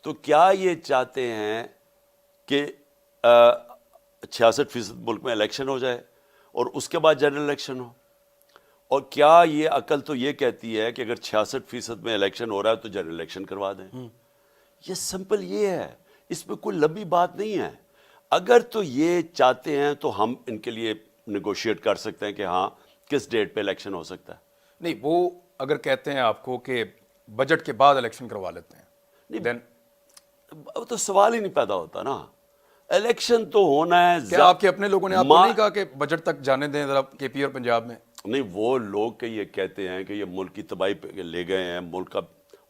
تو کیا یہ چاہتے ہیں کہ 66% ملک میں الیکشن ہو جائے اور اس کے بعد جنرل الیکشن ہو؟ اور کیا یہ عقل تو یہ کہتی ہے کہ اگر 66% میں الیکشن ہو رہا ہے تو جنرل الیکشن کروا دیں؟ یہ سمپل یہ ہے, اس میں کوئی لمبی بات نہیں ہے. اگر تو یہ چاہتے ہیں تو ہم ان کے لیے نیگوشیٹ کر سکتے ہیں کہ ہاں کس ڈیٹ پہ الیکشن ہو سکتا ہے. نہیں, وہ اگر کہتے ہیں آپ کو کہ بجٹ کے بعد الیکشن کروا لیتے ہیں, دین تو سوال ہی نہیں پیدا ہوتا نا. الیکشن تو ہونا ہے. کیا آپ کے اپنے لوگوں نے آپ کو نہیں کہا کہ بجٹ تک جانے دیں ذرا کے پی اور پنجاب میں؟ نہیں, وہ لوگ کہ یہ کہتے ہیں کہ یہ ملک کی تباہی پہ لے گئے ہیں ملک کا.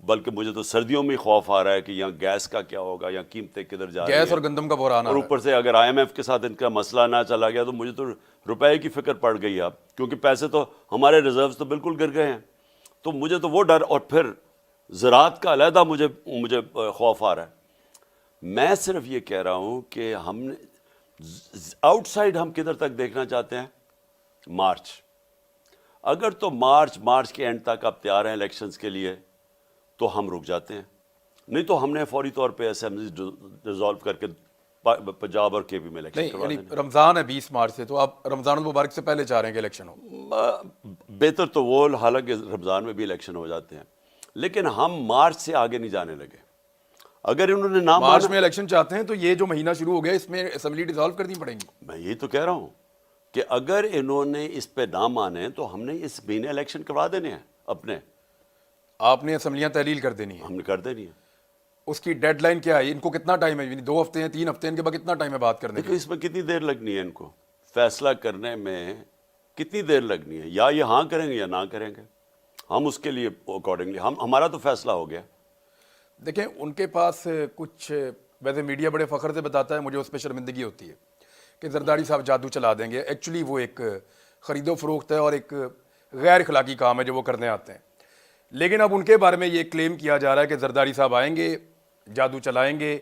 بلکہ مجھے تو سردیوں میں خوف آ رہا ہے کہ یہاں گیس کا کیا ہوگا, یہاں قیمتیں کدھر جا رہی ہیں, گیس اور گندم کا بحران. اور اوپر سے اگر آئی ایم ایف کے ساتھ ان کا مسئلہ نہ چلا گیا تو مجھے تو روپے کی فکر پڑ گئی اب, کیونکہ پیسے تو ہمارے ریزروز تو بالکل گر گئے ہیں. تو مجھے تو وہ ڈر, اور پھر زراعت کا علیحدہ مجھے خوف آ رہا ہے. میں صرف یہ کہہ رہا ہوں کہ ہم نے آؤٹ سائڈ ہم کدھر تک دیکھنا چاہتے ہیں؟ مارچ. اگر تو مارچ کے اینڈ تک آپ تیار ہیں الیکشنز کے لیے تو ہم رک جاتے ہیں. نہیں تو ہم نے فوری طور پہ اسمبلی ڈیزالو کر کے پنجاب اور کے پی میں الیکشن کروا دیں. رمضان ہے 20 مارچ سے, تو آپ رمضان المبارک سے پہلے چاہ رہے ہیں کہ الیکشن ہو؟ بہتر تو وہ, حالانکہ رمضان میں بھی الیکشن ہو جاتے ہیں, لیکن ہم مارچ سے آگے نہیں جانے لگے. اگر انہوں نے نہ مارچ میں الیکشن چاہتے ہیں تو یہ جو مہینہ شروع ہو گیا اس میں اسمبلی ڈیزالو کرنی پڑیں گی. میں یہی تو کہہ رہا ہوں کہ اگر انہوں نے اس پہ نہ مانے تو ہم نے اس مہینے الیکشن کروا دینے ہیں اپنے. آپ نے اسمبلیاں تحلیل کر دینی ہیں؟ ہم نے کر دینی ہے. اس کی ڈیڈ لائن کیا ہے؟ ان کو کتنا ٹائم ہے؟ 2 ہفتے ہیں, 3 ہفتے ہیں, ان کے بعد کتنا ٹائم ہے بات کرنے دیکھو اس میں کتنی دیر لگنی ہے ان کو فیصلہ کرنے میں, کتنی دیر لگنی ہے؟ یا یہ ہاں کریں گے یا نہ کریں گے. ہم اس کے لیے اکارڈنگلی ہمارا تو فیصلہ ہو گیا. دیکھیں ان کے پاس کچھ, ویسے میڈیا بڑے فخر سے بتاتا ہے, مجھے اس پہ شرمندگی ہوتی ہے کہ زرداری صاحب جادو چلا دیں گے. ایکچولی وہ ایک خرید و فروخت ہے اور ایک غیر اخلاقی کام ہے جو وہ کرنے آتے ہیں. لیکن اب ان کے بارے میں یہ کلیم کیا جا رہا ہے کہ زرداری صاحب آئیں گے, جادو چلائیں گے,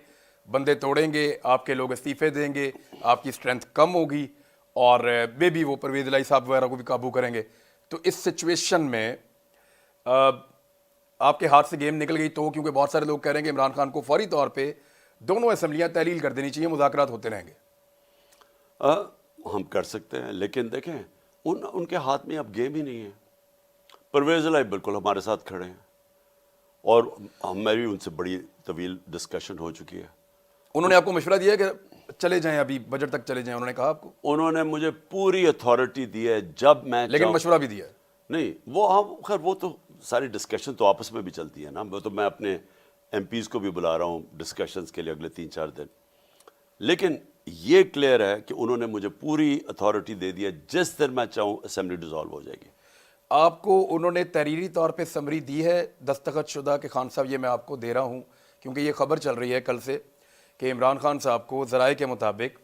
بندے توڑیں گے, آپ کے لوگ استعفے دیں گے, آپ کی اسٹرینتھ کم ہوگی, اور بے بھی وہ پرویز الہی صاحب وغیرہ کو بھی قابو کریں گے. تو اس سچویشن میں آپ کے ہاتھ سے گیم نکل گئی تو, کیونکہ بہت سارے لوگ کہہ رہے ہیں کہ عمران خان کو فوری طور پہ دونوں اسمبلیاں تحلیل کر دینی چاہیے, مذاکرات ہوتے رہیں گے. ہم کر سکتے ہیں, لیکن دیکھیں ان کے ہاتھ میں اب گیم ہی نہیں ہے. پرویز الہی بالکل ہمارے ساتھ کھڑے ہیں, اور ہماری ان سے بڑی طویل ڈسکشن ہو چکی ہے. انہوں نے آپ کو مشورہ دیا ہے کہ چلے جائیں ابھی بجٹ تک چلے جائیں؟ انہوں نے کہا آپ کو؟ انہوں نے مجھے پوری اتھارٹی دی ہے جب میں لیکن مشورہ بھی دیا ہے. نہیں وہ ہم خیر وہ تو ساری ڈسکشن تو آپس میں بھی چلتی ہے نا. وہ تو میں اپنے ایم پیز کو بھی بلا رہا ہوں ڈسکشنز کے لیے اگلے 3-4 دن. لیکن یہ کلیئر ہے کہ انہوں نے مجھے پوری اتھارٹی دے دی ہے. جس دن میں چاہوں اسمبلی ڈیزالو ہو جائے گی. آپ کو انہوں نے تحریری طور پہ سمری دی ہے دستخط شدہ کہ خان صاحب یہ میں آپ کو دے رہا ہوں؟ کیونکہ یہ خبر چل رہی ہے کل سے کہ عمران خان صاحب کو ذرائع کے مطابق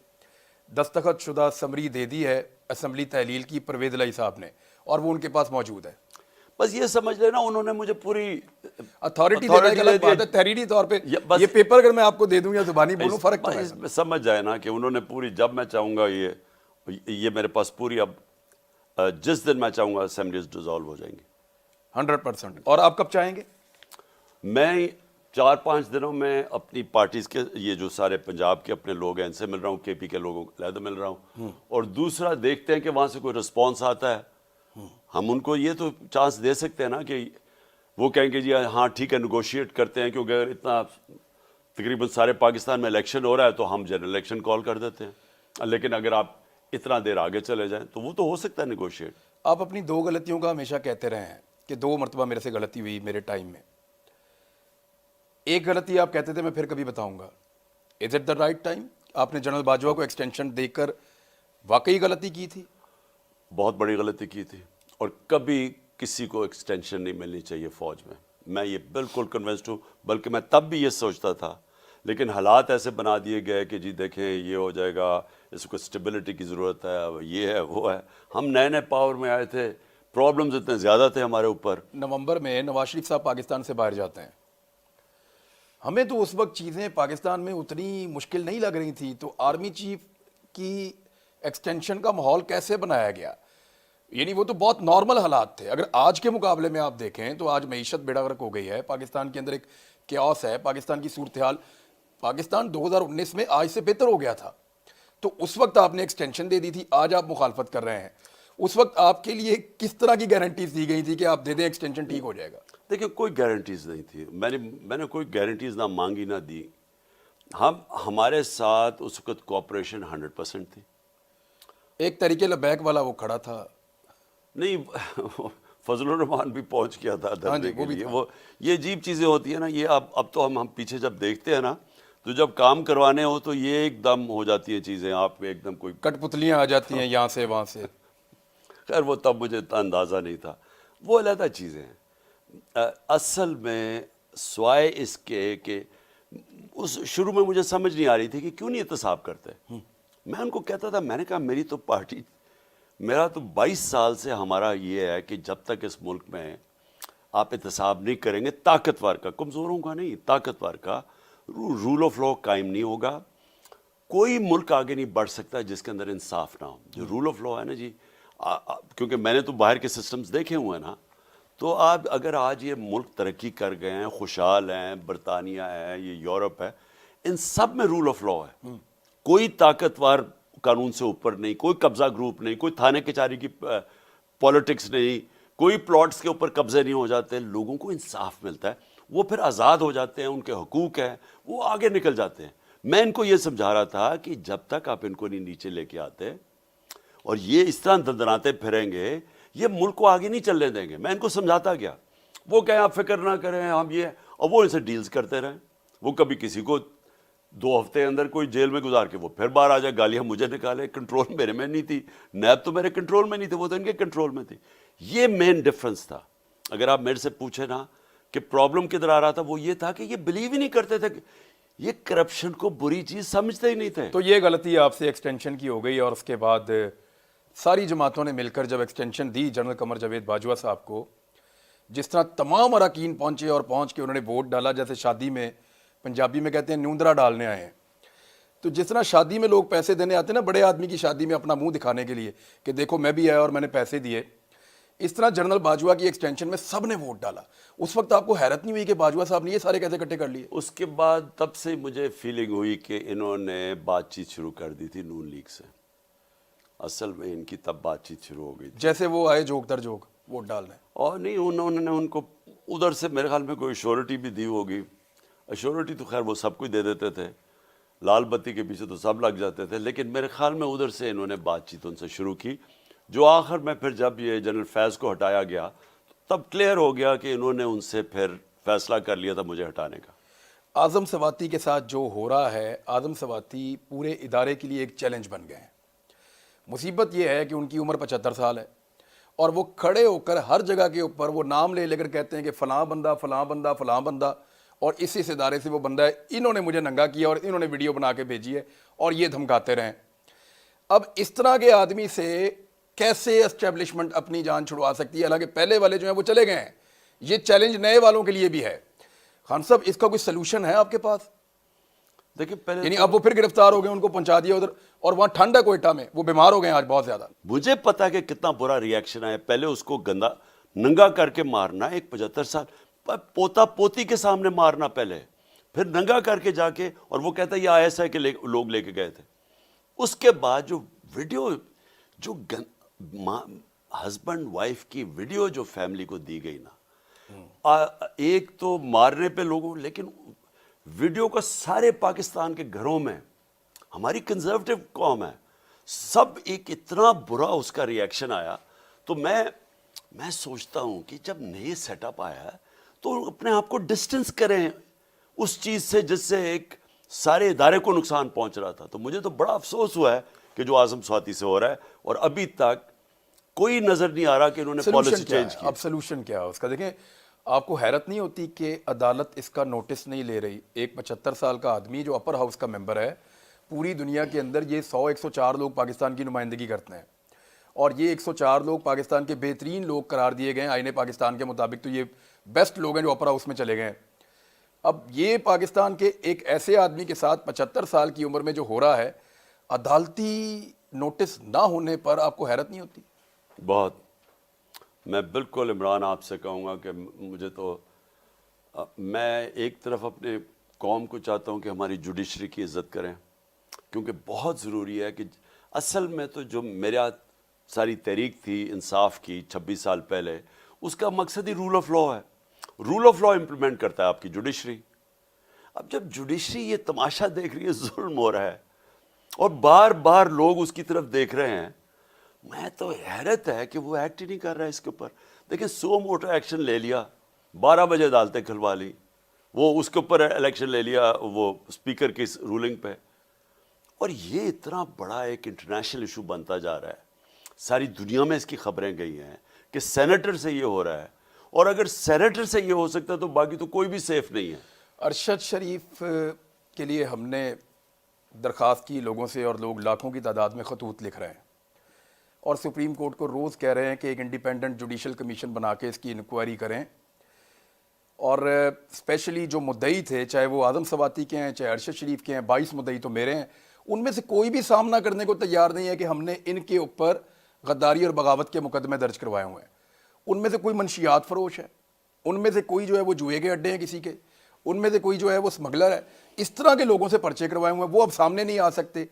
دستخط شدہ سمری دے دی ہے اسمبلی تحلیل کی پرویز الہی صاحب نے، اور وہ ان کے پاس موجود ہے. بس یہ سمجھ لینا انہوں نے مجھے پوری اتھارٹی دینا ایک الگ بات ہے، تحریری طور پہ یہ پیپر اگر میں آپ کو دے دوں یا زبانی بولوں فرق تو ہے. سمجھ جائے نا کہ انہوں نے پوری جب میں چاہوں گا یہ میرے پاس پوری اب جس دن میں چاہوں گا اسمبلیز ڈیزالو ہو جائیں گی 100%. اور آپ کب چاہیں گے؟ میں 4-5 دنوں میں اپنی پارٹیز کے یہ جو سارے پنجاب کے اپنے لوگ ہیں ان سے مل رہا ہوں, کے پی کے لوگوں کو علیحدہ مل رہا ہوں, اور دوسرا دیکھتے ہیں کہ وہاں سے کوئی رسپانس آتا ہے. ہم ان کو یہ تو چانس دے سکتے ہیں نا کہ وہ کہیں گے جی ہاں ٹھیک ہے نیگوشیٹ کرتے ہیں, کیونکہ اگر اتنا تقریباً سارے پاکستان میں الیکشن ہو رہا ہے تو ہم جنرل الیکشن کال کر دیتے ہیں. لیکن اگر آپ اتنا دیر آگے چلے جائیں تو وہ تو ہو سکتا ہے نیگوشیٹ. آپ اپنی 2 غلطیوں کا ہمیشہ کہتے رہے ہیں کہ 2 مرتبہ میرے سے غلطی ہوئی میرے ٹائم میں. ایک غلطی آپ کہتے تھے میں پھر کبھی بتاؤں گا. Is it the right time? آپ نے جنرل باجوہ کو ایکسٹینشن دے کر واقعی غلطی کی تھی؟ بہت بڑی غلطی کی تھی, اور کبھی کسی کو ایکسٹینشن نہیں ملنی چاہیے فوج میں. میں یہ بالکل کنونسڈ ہوں, بلکہ میں تب بھی یہ سوچتا تھا, لیکن حالات ایسے بنا دیے گئے کہ جی دیکھیں یہ ہو جائے گا, اس کو اسٹیبلٹی کی ضرورت ہے, یہ ہے وہ ہے. ہم نئے نئے پاور میں آئے تھے, پرابلمز اتنے زیادہ تھے ہمارے اوپر. نومبر میں نواز شریف صاحب پاکستان سے باہر جاتے ہیں. ہمیں تو اس وقت چیزیں پاکستان میں اتنی مشکل نہیں لگ رہی تھی, تو آرمی چیف کی ایکسٹینشن کا ماحول کیسے بنایا گیا؟ یعنی وہ تو بہت نارمل حالات تھے. اگر آج کے مقابلے میں آپ دیکھیں تو آج معیشت بیڑا غرق ہو گئی ہے, پاکستان کے اندر ایک کیوس ہے, پاکستان کی صورتحال پاکستان 2019 میں آج سے بہتر ہو گیا تھا. تو اس وقت آپ نے ایکسٹینشن دے دی تھی, آج آپ مخالفت کر رہے ہیں. اس وقت آپ کے لیے کس طرح کی گارنٹیز دی گئی تھی کہ آپ دے دیں ایکسٹینشن ٹھیک ہو جائے گا؟ دیکھیں کوئی گارنٹیز نہیں تھی, میں نے کوئی گارنٹیز نہ مانگی نہ دی. ہمارے ساتھ اس وقت کوآپریشن 100% تھی. ایک طریقے لبیک والا وہ کھڑا تھا, نہیں فضل الرحمان بھی پہنچ گیا تھا دھرنے کے لیے. وہ یہ عجیب چیزیں ہوتی ہیں نا, یہ اب تو ہم پیچھے جب دیکھتے ہیں نا, تو جب کام کروانے ہو تو یہ ایک دم ہو جاتی ہیں چیزیں, آپ ایک دم کوئی کٹ پتلیاں آ جاتی ہیں یہاں سے وہاں سے. خیر وہ تب مجھے اتنا اندازہ نہیں تھا, وہ علیحدہ چیزیں ہیں. اصل میں سوائے اس کے کہ اس شروع میں مجھے سمجھ نہیں آ رہی تھی کہ کیوں نہیں احتساب کرتے. میں ان کو کہتا تھا, میں نے کہا میری تو پارٹی, میرا تو 22 سال سے ہمارا یہ ہے کہ جب تک اس ملک میں آپ احتساب نہیں کریں گے, طاقتور کا, کمزوروں کا نہیں, طاقتور کا رول آف لا قائم نہیں ہوگا. کوئی ملک آگے نہیں بڑھ سکتا جس کے اندر انصاف نہ ہو. جو رول آف لا ہے نا جی, کیونکہ میں نے تو باہر کے سسٹمز دیکھے ہوئے ہیں نا, تو آپ اگر آج یہ ملک ترقی کر گئے ہیں, خوشحال ہیں, برطانیہ ہے, یہ یورپ ہے, ان سب میں رول آف لا ہے. کوئی طاقتور قانون سے اوپر نہیں, کوئی قبضہ گروپ نہیں, کوئی تھانے کچہری کی پالیٹکس نہیں, کوئی پلاٹس کے اوپر قبضے نہیں ہو جاتے. لوگوں کو انصاف ملتا ہے, وہ پھر آزاد ہو جاتے ہیں, ان کے حقوق ہیں, وہ آگے نکل جاتے ہیں. میں ان کو یہ سمجھا رہا تھا کہ جب تک آپ ان کو نہیں نیچے لے کے آتے اور یہ اس طرح دندناتے پھریں گے, یہ ملک کو آگے نہیں چلنے دیں گے. میں ان کو سمجھاتا گیا, وہ کہیں آپ فکر نہ کریں, ہم یہ, اور وہ ان سے ڈیلز کرتے رہیں. وہ کبھی کسی کو 2 ہفتے اندر کوئی جیل میں گزار کے وہ پھر باہر آ جائے, گالیاں مجھے نکالے. کنٹرول میرے میں نہیں تھی, نیب تو میرے کنٹرول میں نہیں تھے, وہ تو ان کے کنٹرول میں تھی. یہ مین ڈفرنس تھا. اگر آپ میرے سے پوچھیں نا کہ پرابلم کدھر آ رہا تھا, وہ یہ تھا کہ یہ بلیو ہی نہیں کرتے تھے, یہ کرپشن کو بری چیز سمجھتے ہی نہیں تھے. تو یہ غلطی آپ سے ایکسٹینشن کی ہو گئی, اور اس کے بعد ساری جماعتوں نے مل کر جب ایکسٹینشن دی جنرل قمر جاوید باجوہ صاحب کو, جس طرح تمام اراکین پہنچے اور پہنچ کے انہوں نے ووٹ ڈالا, جیسے شادی میں پنجابی میں کہتے ہیں نیوندرا ڈالنے آئے ہیں. تو جس طرح شادی میں لوگ پیسے دینے آتے ہیں نا بڑے آدمی کی شادی میں اپنا منہ دکھانے کے لیے کہ دیکھو میں بھی آیا اور میں نے پیسے دیے, اس طرح جنرل باجوہ کی ایکسٹینشن میں سب نے ووٹ ڈالا. اس وقت آپ کو حیرت نہیں ہوئی کہ باجوہ صاحب نے یہ سارے کیسے اکٹھے کر لیے؟ اس کے بعد تب سے مجھے فیلنگ ہوئی کہ انہوں نے بات چیت شروع کر دی تھی نون لیگ سے. اصل میں ان کی تب بات چیت شروع ہو گئی تھی, جیسے وہ آئے جوگ در جوگ ووٹ ڈالنے. اور نہیں, انہوں نے ادھر سے میرے خیال میں کوئی ایشورٹی بھی دی ہوگی. ایشورٹی تو خیر وہ سب کچھ دے دیتے تھے, لال بتی کے پیچھے تو سب لگ جاتے تھے, لیکن میرے خیال میں ادھر سے انہوں نے بات چیت ان سے شروع کی, جو آخر میں پھر جب یہ جنرل فیض کو ہٹایا گیا تب کلیئر ہو گیا کہ انہوں نے ان سے پھر فیصلہ کر لیا تھا مجھے ہٹانے کا. اعظم سواتی کے ساتھ جو ہو رہا ہے, اعظم سواتی پورے ادارے کے لیے ایک چیلنج بن گئے ہیں. مصیبت یہ ہے کہ ان کی عمر 75 سال ہے اور وہ کھڑے ہو کر ہر جگہ کے اوپر وہ نام لے کر کہتے ہیں کہ فلاں بندہ فلاں بندہ فلاں بندہ, اور اس ادارے سے وہ بندہ ہے, انہوں نے مجھے ننگا کیا اور انہوں نے ویڈیو بنا کے بھیجی ہے اور یہ دھمکاتے رہیں. اب اس طرح کے آدمی سے کیسے اسٹیبلشمنٹ اپنی جان چھڑوا سکتی ہے؟ حالانکہ پہلے والے جو ہیں وہ چلے گئے ہیں. یہ چیلنج نئے والوں کے لیے بھی ہے. خان صاحب, اس کا کوئی سلوشن ہے آپ کے پاس؟ دیکھیں پہلے یعنی اب وہ پھر گرفتار ہو گئے, ان کو پہنچا دیا ادھر, اور وہاں ٹھنڈ ہے کوئٹہ میں, وہ بیمار ہو گئے ہیں آج بہت زیادہ. مجھے پتا کہ کتنا برا ریئیکشن ہے. پہلے اس کو گندا ننگا کر کے مارنا, ایک 75 سال پوتا پوتی کے سامنے مارنا پہلے, پھر ننگا کر کے جا کے, اور وہ کہتا ہے یہ ایسا ہے کہ لوگ لے کے گئے تھے. اس کے بعد جو ویڈیو, جو ہسبینڈ وائف کی ویڈیو جو فیملی کو دی گئی نا, ایک تو مارنے پہ لوگوں, لیکن ویڈیو کا سارے پاکستان کے گھروں میں, ہماری کنزرویٹو قوم ہے, سب ایک اتنا برا اس کا ریئیکشن آیا. تو میں سوچتا ہوں کہ جب نئے سیٹ اپ آیا ہے تو اپنے آپ کو ڈسٹنس کریں اس چیز سے جس سے ایک سارے ادارے کو نقصان پہنچ رہا تھا. تو مجھے تو بڑا افسوس ہوا ہے کہ جو اعظم سواتی سے ہو رہا ہے, اور ابھی تک کوئی نظر نہیں آ رہا کہ انہوں نے پالیسی چینج کی. اب سلوشن کیا ہے اس کا؟ دیکھیں, آپ کو حیرت نہیں ہوتی کہ عدالت اس کا نوٹس نہیں لے رہی؟ ایک 75 سال کا آدمی جو اپر ہاؤس کا ممبر ہے, پوری دنیا کے اندر یہ 104 لوگ پاکستان کی نمائندگی کرتے ہیں, اور یہ 104 لوگ پاکستان کے بہترین لوگ قرار دیے گئے ہیں آئین پاکستان کے مطابق. تو یہ بیسٹ لوگ ہیں جو اپر ہاؤس میں چلے گئے ہیں. اب یہ پاکستان کے ایک ایسے آدمی کے ساتھ 75 سال کی عمر میں جو ہو رہا ہے, عدالتی نوٹس نہ ہونے پر آپ کو حیرت نہیں ہوتی؟ بہت. میں بالکل عمران آپ سے کہوں گا کہ مجھے تو, میں ایک طرف اپنے قوم کو چاہتا ہوں کہ ہماری جوڈیشری کی عزت کریں, کیونکہ بہت ضروری ہے کہ اصل میں تو جو میرے ہاتھ ساری تحریک تھی انصاف کی 26 سال پہلے, اس کا مقصد ہی رول آف لا ہے. رول آف لا امپلیمنٹ کرتا ہے آپ کی جوڈیشری. اب جب جوڈیشری یہ تماشا دیکھ رہی ہے, ظلم ہو رہا ہے اور بار بار لوگ اس کی طرف دیکھ رہے ہیں, میں تو حیرت ہے کہ وہ ایکٹ ہی نہیں کر رہا ہے اس کے اوپر. دیکھیں 100 موٹر ایکشن لے لیا, 12 بجے عدالتیں کھلوا لی, وہ اس کے اوپر الیکشن لے لیا وہ اسپیکر کی رولنگ پہ, اور یہ اتنا بڑا ایک انٹرنیشنل ایشو بنتا جا رہا ہے. ساری دنیا میں اس کی خبریں گئی ہیں کہ سینیٹر سے یہ ہو رہا ہے, اور اگر سینیٹر سے یہ ہو سکتا ہے تو باقی تو کوئی بھی سیف نہیں ہے. ارشد شریف کے لیے ہم نے درخواست کی لوگوں سے, اور لوگ لاکھوں کی تعداد میں خطوط لکھ رہے ہیں, اور سپریم کورٹ کو روز کہہ رہے ہیں کہ ایک انڈیپینڈنٹ جوڈیشل کمیشن بنا کے اس کی انکوائری کریں. اور اسپیشلی جو مدعی تھے, چاہے وہ اعظم سواتی کے ہیں چاہے ارشد شریف کے ہیں, 22 مدعی تو میرے ہیں, ان میں سے کوئی بھی سامنا کرنے کو تیار نہیں ہے کہ ہم نے ان کے اوپر غداری اور بغاوت کے مقدمے درج کروائے ہوئے ہیں. ان میں سے کوئی منشیات فروش ہے, ان میں سے کوئی جو ہے وہ جوئے کے اڈے ہیں کسی کے, ان میں سے کوئی جو ہے وہ اسمگلر ہے. اس طرح کے لوگوں سے پرچے کروائے ہوئے ہیں, وہ اب سامنے نہیں آ سکتے.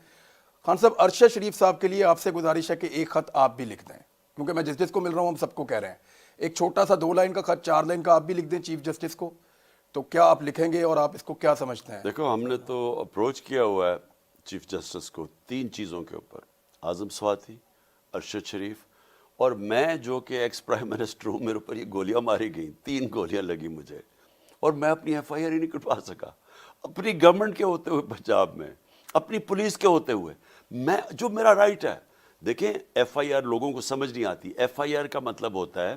خان صاحب, ارشد شریف صاحب کے لیے آپ سے گزارش ہے کہ ایک خط آپ بھی لکھ دیں, کیونکہ میں جس کو مل رہا ہوں ہم سب کو کہہ رہے ہیں, ایک چھوٹا سا 2 لائن کا خط, 4 لائن کا آپ بھی لکھ دیں چیف جسٹس کو. تو کیا آپ لکھیں گے اور آپ اس کو کیا سمجھتے ہیں؟ دیکھو, ہم نے تو اپروچ کیا ہوا ہے چیف جسٹس کو 3 چیزوں کے اوپر, اعظم سواتی, ارشد شریف اور میں جو کہ ایکس پرائم منسٹر ہوں. میرے اوپر یہ گولیاں ماری گئیں, 3 گولیاں لگی مجھے, اور میں اپنی ایف آئی آر ہی نہیں کٹوا سکا. اپنی گورنمنٹ کے ہوتے ہوئے پنجاب میں, اپنی پولیس کے ہوتے ہوئے, میں جو میرا رائٹ ہے. دیکھیں ایف آئی آر لوگوں کو سمجھ نہیں آتی. ایف آئی آر کا مطلب ہوتا ہے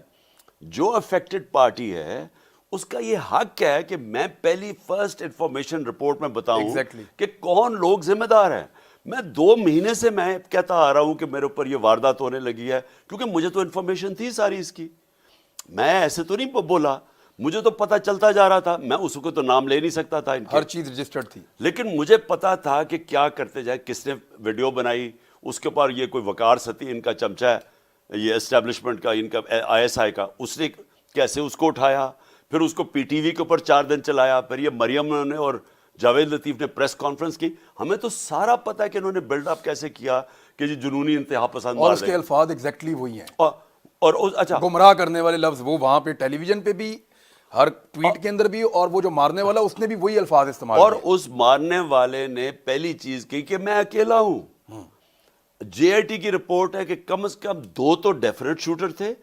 جو افیکٹڈ پارٹی ہے اس کا یہ حق ہے کہ میں پہلی فرسٹ انفارمیشن رپورٹ میں بتاؤں کہ کون لوگ ذمہ دار ہیں. میں 2 مہینے سے میں کہتا آ رہا ہوں کہ میرے اوپر یہ واردات ہونے لگی ہے, کیونکہ مجھے تو انفارمیشن تھی ساری اس کی. میں ایسے تو نہیں بولا, مجھے تو پتہ چلتا جا رہا تھا. میں اس کو تو نام لے نہیں سکتا تھا, ہر چیز رجسٹرڈ تھی, لیکن مجھے پتا تھا کہ کیا کرتے جائے, کس نے ویڈیو بنائی, اس کے اوپر یہ کوئی وقار ستی ان کا چمچہ ہے, یہ اسٹیبلشمنٹ کا, ان کا آئی ایس آئی کا, اس نے کیسے اس کو اٹھایا, پھر اس کو پی ٹی وی کے اوپر 4 دن چلایا, پھر یہ مریم نے اور جاوید لطیف نے پریس کانفرنس کی. ہمیں تو سارا پتا ہے کہ انہوں نے بلڈ اپ کیسے کیا کہ یہ جنونی انتہا پسند, اور اس کے الفاظ ایگزیکٹلی وہی ہیں, اور اچھا گمراہ کرنے والے لفظ وہ وہاں پہ ٹیلی ویژن پہ بھی ہر ٹویٹ کے اندر بھی، اور وہ جو مارنے والا اس نے بھی وہی الفاظ استعمال اور کیے۔ اس مارنے والے نے پہلی چیز کی کہ میں اکیلا ہوں۔ جے آئی ٹی کی رپورٹ ہے کہ کم از کم 2 تو ڈیفینیٹ شوٹر تھے،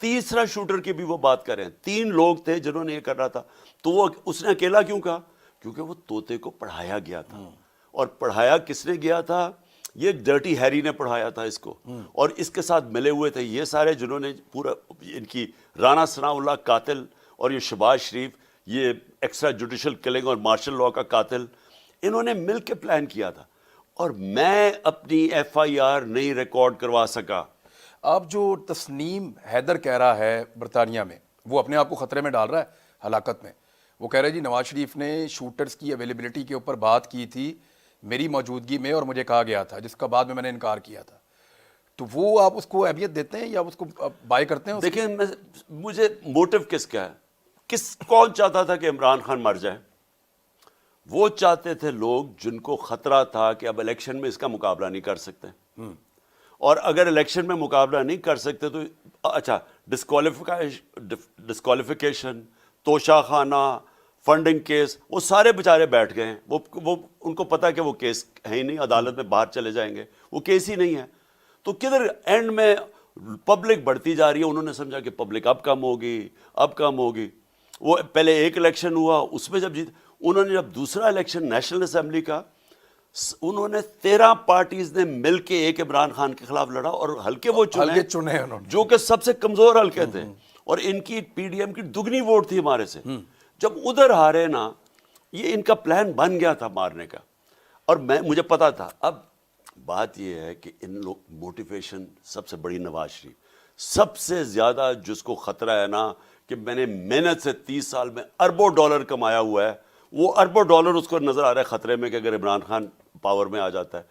تیسرا شوٹر کی بھی وہ بات کر رہے ہیں، 3 لوگ تھے جنہوں نے یہ کر رہا تھا۔ تو وہ اس نے اکیلا کیوں کہا؟ کیونکہ وہ طوطے کو پڑھایا گیا تھا، اور پڑھایا کس نے گیا تھا؟ یہ ڈرٹی ہیری نے پڑھایا تھا اس کو، اور اس کے ساتھ ملے ہوئے تھے یہ سارے جنہوں نے پورا ان کی رانا ثناء اللہ قاتل، اور یہ شہباز شریف، یہ ایکسٹرا جوڈیشل کلنگ اور مارشل لاء کا قاتل، انہوں نے مل کے پلان کیا تھا، اور میں اپنی ایف آئی آر نہیں ریکارڈ کروا سکا۔ اب جو تسنیم حیدر کہہ رہا ہے برطانیہ میں، وہ اپنے آپ کو خطرے میں ڈال رہا ہے ہلاکت میں۔ وہ کہہ رہے جی نواز شریف نے شوٹرز کی اویلیبلٹی کے اوپر بات کی تھی میری موجودگی میں، اور مجھے کہا گیا تھا، جس کا بعد میں نے انکار کیا تھا۔ تو وہ آپ اس کو اہمیت دیتے ہیں یا اس کو بائی کرتے ہیں؟ دیکھیں مجھے موٹیو کس کا ہے؟ کون چاہتا تھا کہ عمران خان مر جائے؟ وہ چاہتے تھے لوگ جن کو خطرہ تھا کہ اب الیکشن میں اس کا مقابلہ نہیں کر سکتے، اور اگر الیکشن میں مقابلہ نہیں کر سکتے تو اچھا ڈسکوالیفیکیشن، توشہ خانہ، فنڈنگ کیس، وہ سارے بیچارے بیٹھ گئے ہیں۔ وہ ان کو پتا کہ وہ کیس ہے ہی نہیں، عدالت میں باہر چلے جائیں گے، وہ کیس ہی نہیں ہے۔ تو کدھر اینڈ میں پبلک بڑھتی جا رہی ہے، انہوں نے سمجھا کہ پبلک اب کم ہوگی۔ وہ پہلے ایک الیکشن ہوا، اس میں جب جیت، انہوں نے جب دوسرا الیکشن نیشنل اسمبلی کا، انہوں نے 13 پارٹیز نے مل کے ایک عمران خان کے خلاف لڑا، اور حلقے وہ چنے انہوں نے، جو کہ سب سے کمزور حلقے تھے، اور ان کی پی ڈی ایم کی دگنی ووٹ تھی ہمارے سے۔ جب ادھر ہارے نا، یہ ان کا پلان بن گیا تھا مارنے کا، اور مجھے پتا تھا۔ اب بات یہ ہے کہ ان لوگ موٹیویشن سب سے بڑی نواز شریف، سب سے زیادہ جس کو خطرہ ہے نا کہ میں نے محنت سے 30 سال میں اربوں ڈالر کمایا ہوا ہے، وہ اربوں ڈالر اس کو نظر آ رہا ہے خطرے میں کہ اگر عمران خان پاور میں آ جاتا ہے۔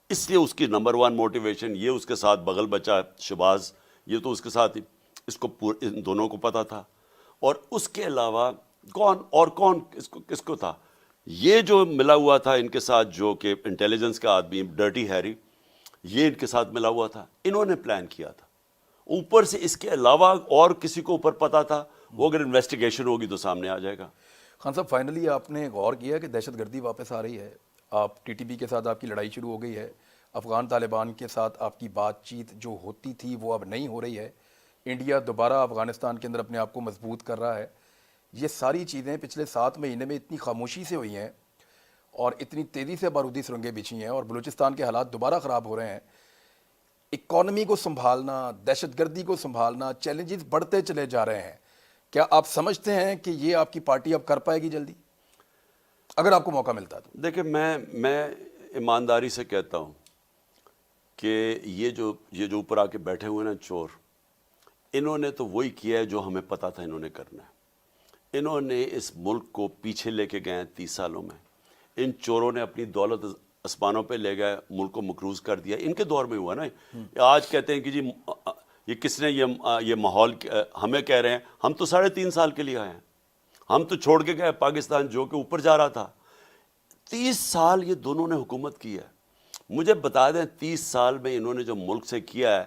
اس لیے اس کی نمبر 1 موٹیویشن یہ، اس کے ساتھ بغل بچہ شہباز، یہ تو اس کے ساتھ اس کو ان دونوں کو پتا تھا۔ اور اس کے علاوہ کون کس کو تھا؟ یہ جو ملا ہوا تھا ان کے ساتھ، جو کہ انٹیلیجنس کا آدمی ڈرٹی ہیری، یہ ان کے ساتھ ملا ہوا تھا، انہوں نے پلان کیا تھا۔ اوپر سے اس کے علاوہ اور کسی کو اوپر پتا تھا، وہ اگر انویسٹیگیشن ہوگی تو سامنے آ جائے گا۔ خان صاحب فائنلی آپ نے غور کیا کہ دہشت گردی واپس آ رہی ہے، آپ ٹی ٹی پی کے ساتھ آپ کی لڑائی شروع ہو گئی ہے، افغان طالبان کے ساتھ آپ کی بات چیت جو ہوتی تھی وہ اب نہیں ہو رہی ہے، انڈیا دوبارہ افغانستان کے اندر اپنے آپ کو مضبوط کر رہا ہے۔ یہ ساری چیزیں پچھلے 7 مہینے میں اتنی خاموشی سے ہوئی ہیں، اور اتنی تیزی سے بارودی سرنگیں بچھی ہیں، اور بلوچستان کے حالات دوبارہ خراب ہو رہے ہیں۔ اکانومی کو سنبھالنا، دہشت گردی کو سنبھالنا، چیلنجز بڑھتے چلے جا رہے ہیں۔ کیا آپ سمجھتے ہیں کہ یہ آپ کی پارٹی اب کر پائے گی جلدی، اگر آپ کو موقع ملتا تو؟ دیکھیں میں ایمانداری سے کہتا ہوں کہ یہ جو اوپر آ کے بیٹھے ہوئے نا چور، انہوں نے تو وہی کیا ہے جو ہمیں پتا تھا انہوں نے کرنا ہے۔ انہوں نے اس ملک کو پیچھے لے کے گئے ہیں 30 سالوں میں۔ ان چوروں نے اپنی دولت آسمانوں پہ لے گئے، ملک کو مقروض کر دیا۔ ان کے دور میں ہوا نا۔ آج کہتے ہیں کہ جی یہ کس نے یہ ماحول، ہمیں کہہ رہے ہیں ہم تو 3.5 سال کے لیے آئے ہیں، ہم تو چھوڑ کے گئے پاکستان جو کہ اوپر جا رہا تھا۔ 30 سال یہ دونوں نے حکومت کی ہے۔ مجھے بتا دیں 30 سال میں انہوں نے جو ملک سے کیا ہے،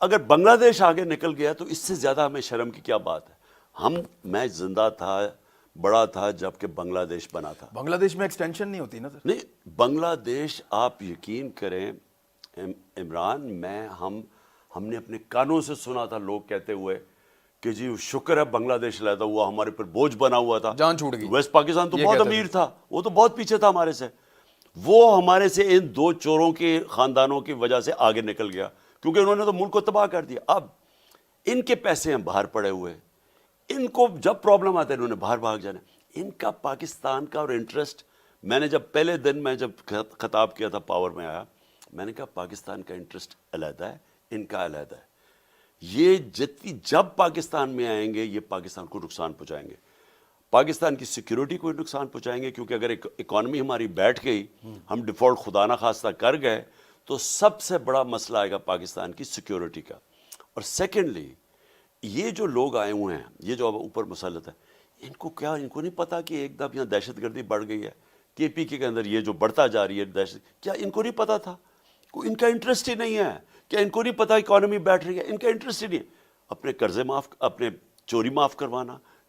اگر بنگلہ دیش آگے نکل گیا تو اس سے زیادہ ہمیں شرم کی کیا بات ہے؟ میں زندہ تھا، بڑا تھا جب کہ بنگلہ دیش بنا تھا۔ بنگلہ دیش میں ایکسٹینشن نہیں ہوتی نا سر؟ نہیں، بنگلہ دیش آپ یقین کریں عمران، ہم نے اپنے کانوں سے سنا تھا لوگ کہتے ہوئے کہ جی شکر ہے بنگلہ دیش لیتا ہوا، ہمارے پر بوجھ بنا ہوا تھا، جان چھوٹ گئی۔ ویسٹ پاکستان تو بہت امیر تھا، وہ تو بہت پیچھے تھا ہمارے سے، وہ ہمارے سے ان 2 چوروں کے خاندانوں کی وجہ سے آگے نکل گیا، کیونکہ انہوں نے تو ملک کو تباہ کر دیا۔ اب ان کے پیسے ہیں باہر پڑے ہوئے، ان کو جب پرابلم آتا ہے انہوں نے باہر بھاگ جانا۔ ان کا پاکستان کا اور انٹرسٹ، میں نے جب پہلے دن میں جب خطاب کیا تھا پاور میں آیا، میں نے کہا پاکستان کا انٹرسٹ علیحدہ ہے، ان کا علیحدہ ہے۔ یہ جب پاکستان میں آئیں گے یہ پاکستان کو نقصان پہنچائیں گے، پاکستان کی سیکیورٹی کو نقصان پہنچائیں گے، کیونکہ اگر اکانومی ہماری بیٹھ گئی، ہم ڈیفالٹ خدا نہ خواستہ کر گئے، تو سب سے بڑا مسئلہ آئے گا پاکستان کی سیکیورٹی کا۔ اور سیکنڈلی یہ جو لوگ آئے ہوئے ہیں، یہ جو اب اوپر مسلط ہے، ان کو نہیں پتا کہ ایک دم یہاں دہشت گردی بڑھ گئی ہے، کے پی کے اندر یہ جو بڑھتا جا رہی ہے دہشت، کیا ان کو نہیں پتا تھا؟ ان کا انٹرسٹ ہی نہیں ہے۔ کیا ان کو نہیں پتا اکانومی بیٹھ رہی ہے؟ ان کا انٹرسٹ ہی نہیں ہے اپنے قرضے معاف، اپنے چوری معاف کروانا،